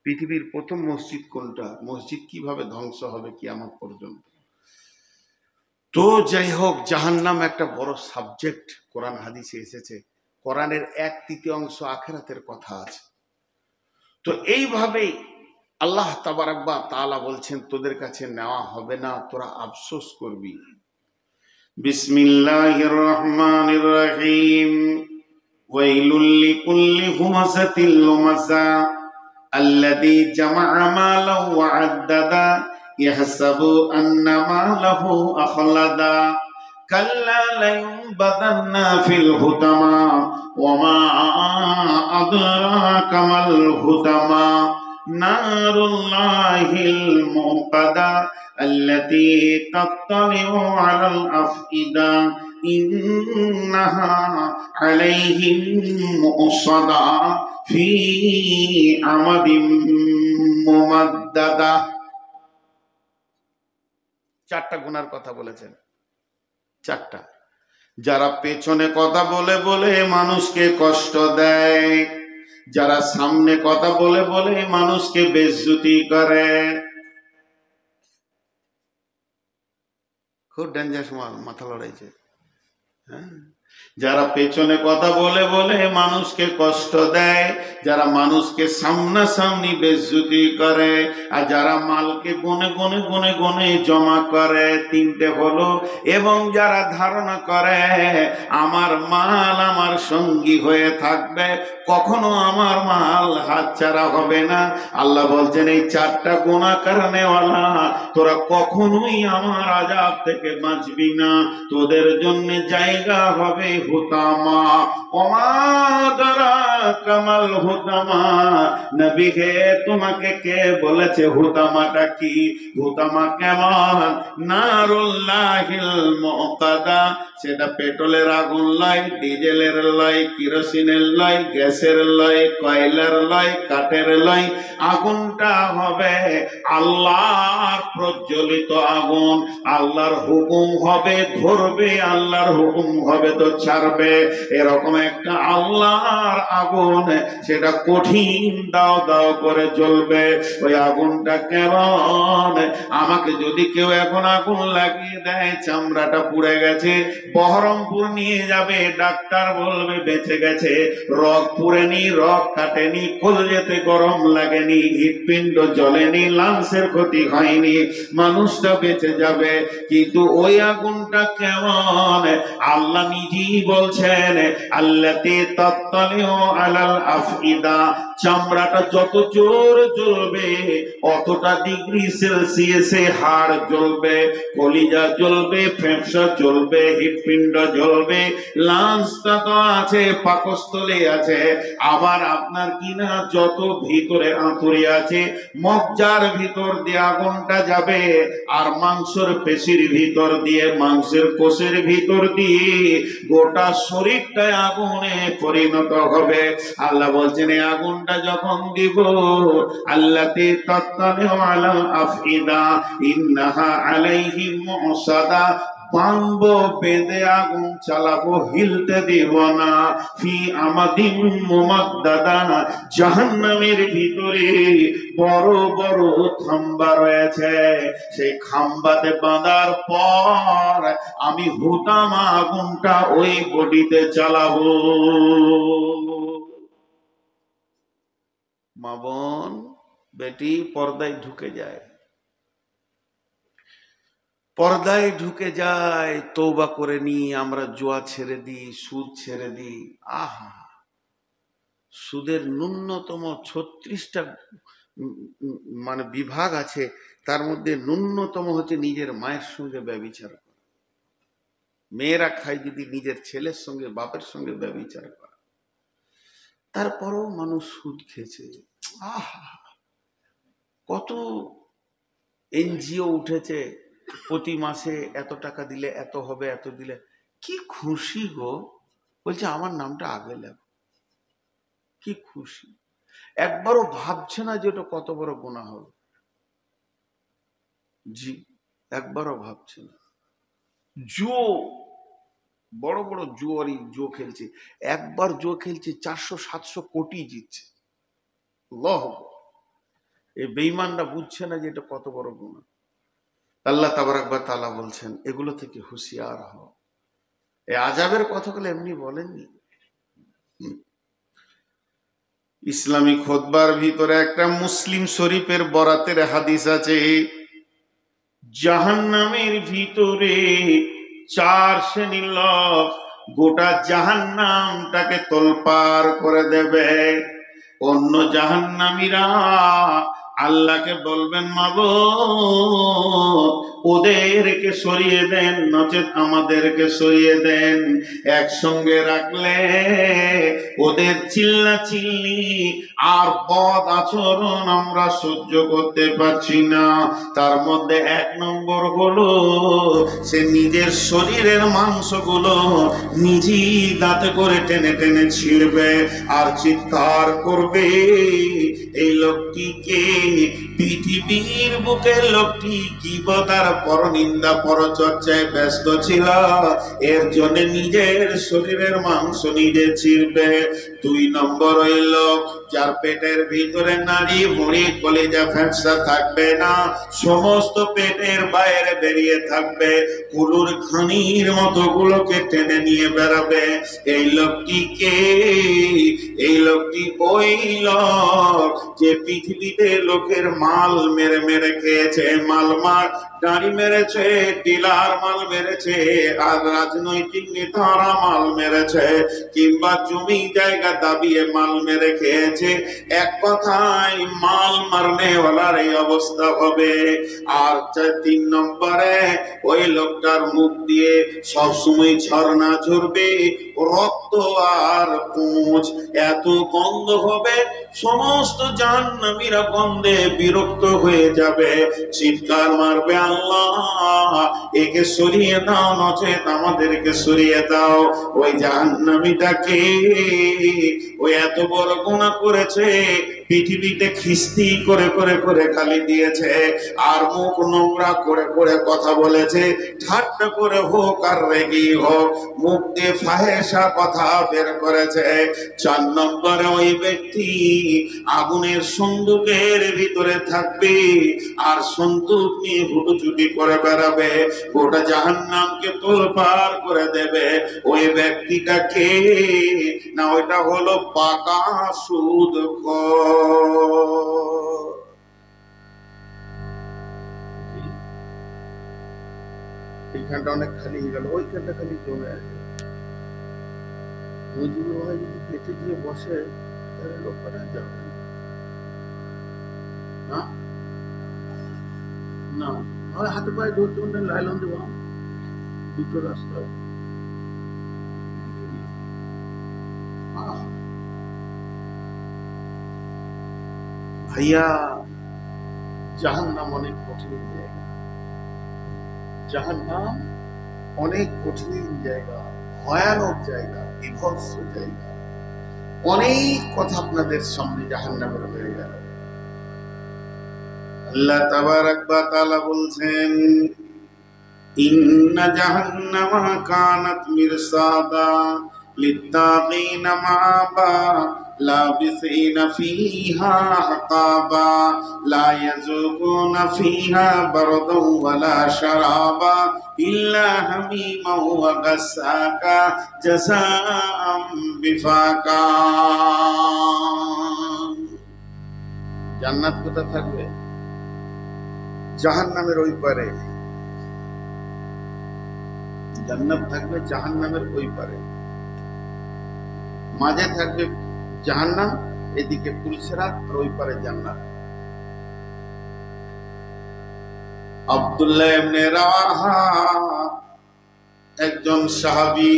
পৃথিবীর প্রথম মসজিদ কোনটা, মসজিদ কিভাবে ধ্বংস হবে কিয়ামত পর্যন্ত। তো যাই হোক, জাহান্নাম একটা বড় সাবজেক্ট, কোরআন হাদিসে এসেছে। কোরআনের 1/3 আখিরাতের কথা আছে। তো এইভাবেই আল্লাহ তাবারাক ওয়া তাআলা বলছেন তোদের কাছে নেওয়া হবে না, তোরা আফসোস করবি। বিসমিল্লাহির রহমানির রহিম। ওয়াইলুল লিকুল্লি হুমাযাতিল লুমাযা আল্লাযী জামা'a মালান ওয়া আদ্দাদা ইয়াহসাবু আন্না মালাহু আখলাদা কাল্লা লায়ুনবাযান্না ফিল হুতামা ওয়া মা আদরাকা মাল হুতামা নারুল্লাহিল মুকাদা আল্লাতী তাত্তালি'ু আলাল আফইদা ইন্নাহা আলাইহিম মুসাদা ফি আমাদিম মুমাদ্দাদা। 4টা গুনার কথা বলেছেন, 4টা। যারা পেছনে কথা বলে বলে মানুষকে কষ্ট দেয়, যারা সামনে কথা বলে বলে মানুষকে বেইজ্জতি করে, খুব ডেঞ্জারাস মাথা লড়াইছে। হ্যাঁ, যারা পেছনে কথা বলে বলে মানুষকে কষ্ট দেয়, যারা মানুষকে সামনাসামনি বেইজ্জতি করে, আর যারা মালকে গুনে গুনে গুনে গুনে জমা করে, 3টে হলো। এবং যারা ধারণা করে আমার মাল আমার সঙ্গী হয়ে থাকবে, কখনো আমার মাল হাতছাড়া হবে না। আল্লাহ বলছেন এই 4টা গুনাহ কারণেওয়ালা তোরা কখনোই আমার আযাব থেকে বাঁচবি না, তোদের জন্য জায়গা হবে হুতামা। ওমা আদরাকা মাল হুতামা, নবী হে তোমাকে কে বলেছে হুতামাটা কি, হুতামা কেমন? নারুল্লাহিল মুকাদা, সেটা পেট্রোলের আগুন লয়, ডিজেলের লয়, কিরোসিনের লয়, গ্যাসের লয়, কয়লার লয়, কাঠের লয়। আগুনটা হবে আল্লাহর প্রজ্বলিত আগুন। আল্লাহর হুকুম হবে ধরবে, আল্লাহর হুকুম হবে তো ছাড়বে। এরকম একটা আল্লাহর আগুন, সেটা কঠিন দাও দাও করে জ্বলবে। ওই আগুনটা কেমন? আমাকে যদি কেউ এখন আগুন লাগিয়ে দেয়, চামড়াটা পুড়ে গেছে, বহরমপুর নিয়ে যাবে, ডাক্তার বলবে বেঁচে গেছে, রগ পুড়েনি, রগ কাটেনি, কলিজাতে গরম লাগেনি, হৃৎপিণ্ড জ্বলেনি, লাংসের ক্ষতি হয়নি, মানুষটা বেঁচে যাবে। কিন্তু ওই আগুনটা কেমন? আল্লাহ নিজেই বলছেন আল্লাতী তাত্তালিউ আলাল আফইদা, চামড়াটা যত জোর জ্বলবে অতটা ডিগ্রি সেলসিয়াসে হাড় জ্বলবে, কলিজা জ্বলবে, ফেফসা জ্বলবে, হৃৎপিণ্ড জ্বলবে, লাংসটা তো আছে, পাকস্থলী আছে, আবার আপনার কিনা যত ভিতরে আঁতুড়ি আছে, মজ্জার ভিতর দিয়ে আগুনটা যাবে, আর মাংসের পেশির ভিতর দিয়ে, মাংসের কোষের ভিতর দিয়ে গোটা শরীরটাই আগুনে পরিণত হবে। আল্লাহ বলছেন এই আগুনটা যখন দিব, আল্লাতী তাত্তালিউ আলাল আফইদা ইন্নাহা আলাইহিম মুসাদা, বাঁধবো, বেঁধে আগুন চালাবো, হিলতে দিব না। ফি আমাদিম মুমাদ্দাদা, জাহান্নামের ভিতরে বড় বড় খাম্বা রয়েছে, সেই খাম্বাতে বাঁধার পর আমি হুতামা আগুনটা ওই বডিতে চালাবো। মা বোন বেটি পর্দায় ঢুকে যায়, পর্দায় ঢুকে যায়। তওবা করে নি, আমরা জুয়া ছেড়ে দিই, সুদ ছেড়ে দিই। আহা, সুদের ন্যূনতম 36টা মানে বিভাগ আছে, তার মধ্যে ন্যূনতম হচ্ছে নিজের মায়ের সঙ্গে ব্যভিচার করা। মেয়েরা খায় যদি নিজের ছেলের সঙ্গে বাপের সঙ্গে ব্যভিচার করা। তারপরও মানুষ সুদ খেয়েছে। আহা, কত এনজিও উঠেছে, প্রতি মাসে এত টাকা দিলে এত হবে, এত দিলে। কি খুশি গো, বলছে আমার নামটা আগে লেখো। কি খুশি, একবারও ভাবছে না যে ওটা কত বড় গুনাহ হবে। জি, একবারও ভাবছে না। জুয়ো, বড় বড় জুয়ারি জুয়ো খেলছে, একবার জুয়ো খেলছে 400-700 কোটি জিতছে। আল্লাহ, এই বেঈমানরা বুঝছে না যে এটা কত বড় গুনাহ। আল্লাহ তাবারাক ওয়া তাআলা বলছেন এগুলো থেকে হুঁশিয়ার হও। এই আযাবের কথাগুলো এমনি বলেননি। ইসলামী খুতবার ভিতরে একটা মুসলিম শরীফের বরাতের হাদিস আছে, জাহান্নামের ভিতরে 4 শ্রেণীর লোক গোটা জাহান্নামটাকে তোলপাড় করে দেবে। অন্য জাহান্নামীরা আল্লাহকে বলবেন, মাবুদ ওদেরকে সরিয়ে দেন, নচেত আমাদেরকে সরিয়ে দেন। একসঙ্গে রাখলে ওদের চিল্লাচিল্লি আর বদ আচরণ আমরা সহ্য করতে পারছি না। তার মধ্যে 1 নম্বর হলো সে নিজের শরীরের মাংসগুলো নিজেই দাঁতে করে টেনে টেনে ছিঁড়বে আর চিৎকার করবে, এই লোকটিকে, পৃথিবীর বুকের লোকটি গীবতার পরনিন্দা পরচর্চায় ব্যস্ত ছিল, এর জন্য নিজের শরীরের মাংস নিজে ছিঁড়বে। 2 নম্বর ওই লোক যার পেটের ভিতরে নাড়ি ভুঁড়ি কলিজা ফ্যাঁসা থাকবে না, সমস্ত পেটের বাইরে বেরিয়ে থাকবে, কুলুর খানির মতো গুলোকে টেনে নিয়ে বেড়াবে। এই লোকটিকে, এই লোকটি ওই লোক যে পৃথিবীতে লোকের মাল মেরে মেরে খেয়েছে, মাল মার গাড়ি মেরেছে, ডিলার মাল মেরেছে, আর রাজনৈতিক নেতারা মাল মেরেছে, কিংবা জমি জায়গা দাবিয়ে মাল মেরে খেয়েছে। এক কথায় মাল মারনে ওয়ালার এই অবস্থা হবে। আর 3 নম্বরে ওই লোকটার মুখ দিয়ে সবসময় ঝর্ণা ঝরবে, রক্ত আর পুঁজ, এত গন্ধ হবে সমস্ত জাহান্নামীরা গন্ধে বিরক্ত হয়ে যাবে, চিৎকার মারবে, আল্লাহ একে সরিয়ে দাও, নচেত আমাদেরকে সরিয়ে দাও। ওই জাহান্নামীটাকে, ওই এত বড় গুনাহ করেছে, পৃথিবীতে খিস্তি করে করে করে গালি দিয়েছে, আর মুখ নোংরা করে করে কথা বলেছে, ঠাট্টা করে হোক আর রেগি হোক, মুখ দিয়ে ফাহেসা কথা বের করেছে। 4 নম্বরে ওই ব্যক্তি আগুনের সন্দুকের ভিতরে থাকবে আর সন্দুক নিয়ে হুটুচুটি করে বেড়াবে, গোটা জাহান্নামকে তোলপাড় করে দেবে। ওই ব্যক্তিটাকে না, ওইটা হলো পাকা সুদখোর। এইখানটা অনেক খালি হয়ে গেল, ওইখানটা খালি জমে আছে। ওইগুলো হয় যদি কেটে দিয়ে বসে তাহলে লোক করা যাবে না। না, হয় হাতে পায়ে ধরতে পারলে লাইলন দেবো, দুটো রাস্তা। ভাইয়া, জাহান্নাম অনেক কঠিন জায়গা, জাহান্নাম অনেক কঠিন জায়গা, ভয়ানক জায়গা, বিভৎস জায়গা। অনেক কথা আপনাদের সামনে জাহান্নামের হয়ে গেল। আল্লাহ তাবারাক ওয়া তাআলা বলছেন, ইন্না জাহান্নামা কানাত মিরসাদা লিত্তাগিনা মাআবা লাবিসিনা ফিহা আকাবা লা ইয়াযুকুনা ফিহা বারদাও ওয়ালা শারাবা ইল্লা হামিমান ওয়া গাসসাকা জাযাআম বিফাকা। জান্নাত কোথায় থাকবে? জাহান্নামের ওই পারে। জান্নাত থাকবে জাহান্নামের ওই পারে, মাঝে থাকবে জাহান্নাম, এদিকে পুলসিরাত, আর ওই পারে জান্নাত। আব্দুল্লাহ ইবনে রাওয়াহা একজন সাহাবী,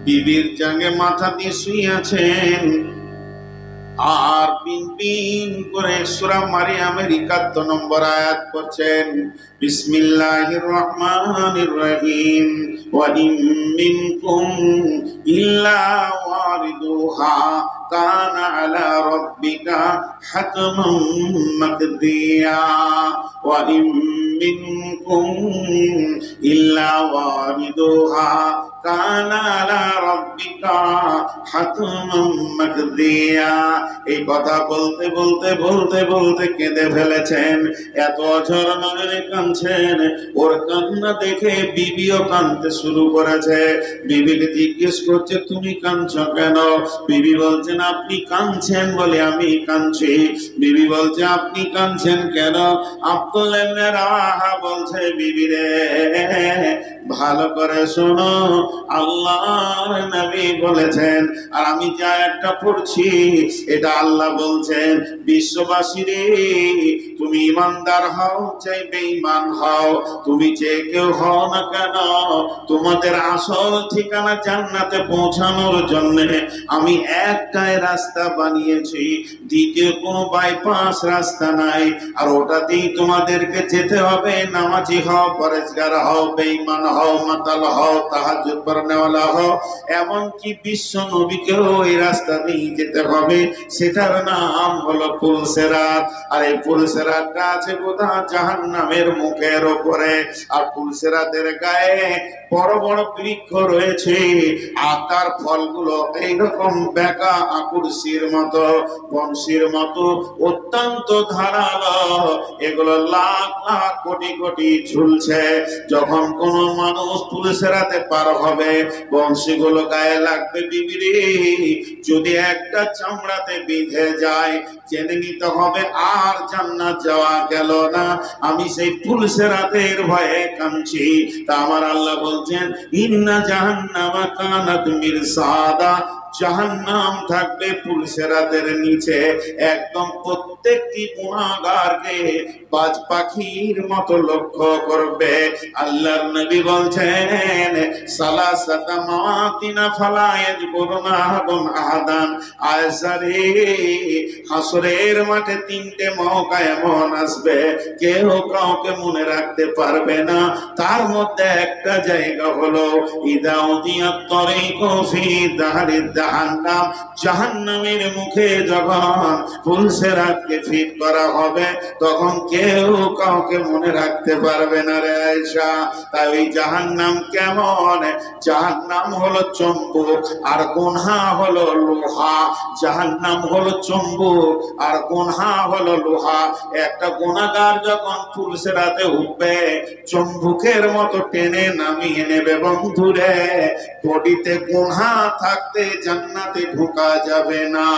বিবির জাঙ্গে মাথা দিয়ে শুয়ে আছেন, আর পিন পিন করে সূরা মারিয়ামের 71 নম্বর আয়াত পড়ছেন। বিসমিল্লাহির রহমানির রহিম, ওয়া ইম মিনকুম ইল্লা ওয়ারিদুহা কানা আলা রাব্বিকা হাতমান মাকদিয়া, ওয়া ইম মিনকুম ইল্লা ওয়ারিদুহা কানা আলা রাব্বিকা হাতমান মাকদিয়া। এই কথা বলতে বলতে বলতে বলতে কেঁদে ফেলেছেন, এত অঝর নজরে কাঁদছেন। ওর কান্না দেখে বিবিও কাঁদতে শুরু করেছে। বিবিকে জিজ্ঞেস করছে, তুমি কাঁদছো কেন? বিবি বলছেন, আপনি কাঁদছেন বলে আমি কাঁদছি। বিবি বলছে, আপনি কাঁদছেন কেন? আব্দুল্লাহ ইবনে রাওয়াহা বলছে, বিবি রে ভালো করে শোনো, আল্লাহর নবী বলেছেন, আর আমি যা একটা পড়ছি এটা আল্লাহ বলছেন, বিশ্ববাসী রে তুমি ইমানদার হও চাই বেঈমান হও, তুমি যে কেউ হও না কেন, তোমাদের আসল ঠিকানা জান্নাতে পৌঁছানোর জন্য আমি একটাই রাস্তা বানিয়েছি, দ্বিতীয় কোনো বাইপাস রাস্তা নাই। আর ওটাতেই তোমাদেরকে যেতে হবে। নামাজি হও, পরেজগার হও, বেঈমান হও, মাতাল হও, তাহাজ্জুদ পড়নেওয়ালা হও, এমনকি বিশ্ব নবীকেও এই রাস্তা দিয়ে যেতে হবে। সেটার নাম হলো পুলসিরাত। আর এই পুলসিরাতটা আছে কোথায়? জাহান্নামের মুখের উপরে। আর পুলসিরাতের গায়ে বড় বড় বৃক্ষ রয়েছে, আর তার ফলগুলো এইরকম বেঁকা আকৃতির মতো, বংশীর মতো, অত্যন্ত ধারালো। এগুলো লাখ লাখ কোটি কোটি ঝুলছে। যখন কোন মানুষ পুলসিরাতে পার হবে, বংশীগুলো গায়ে লাগবে। বিবিরে যদি একটা চামড়াতে বিঁধে যায়, জেনে নিতে হবে আর জান্নাত যাওয়া গেল না। আমি সেই পুলসিরাতের ভয়ে কাঁদছি। তা আমার আল্লাহ বলছেন, ইন্না জাহান্নামা কানাত মিরসাদা, জাহান্নাম থাকবে পুলসিরাতের নিচে। একদম প্রত্যেকটি গুনাহগারকে বাজ পাখির মতো লক্ষ্য করবে। আল্লাহর নবী বলছেন, সালাসাতা মাওয়াতিনা ফালা ইয়াজকুরুনা আহাদুন আহাদান। আয়সারে হাসরের মাঠে তিনটে মওকা এমন আসবে, কেউ কাউকে মনে রাখতে পারবে না। তার মধ্যে একটা জায়গা হলো ইদা উদিয়াত তরিকু ফি দাহরি জাহান্নাম, জাহান্নামের মুখে যখন পুলসিরাতকে ফিট করা হবে, তখন কেউ কাউকে মনে রাখতে পারবে না রে আয়েশা। তাই ওই জাহান্নাম কেমন? জাহান্নাম হলো চম্বুক, আর গুনহা হলো লোহা। জাহান্নাম হলো চম্বুক, আর গুনহা হলো লোহা। একটা গুনাহগার যখন পুলসিরাতে উঠবে, চম্বুকের মতো টেনে নামিয়ে নেবে। বন্ধুরে, বডিতে গুনহা থাকতে জান্নাতে ঢোকা যাবে না।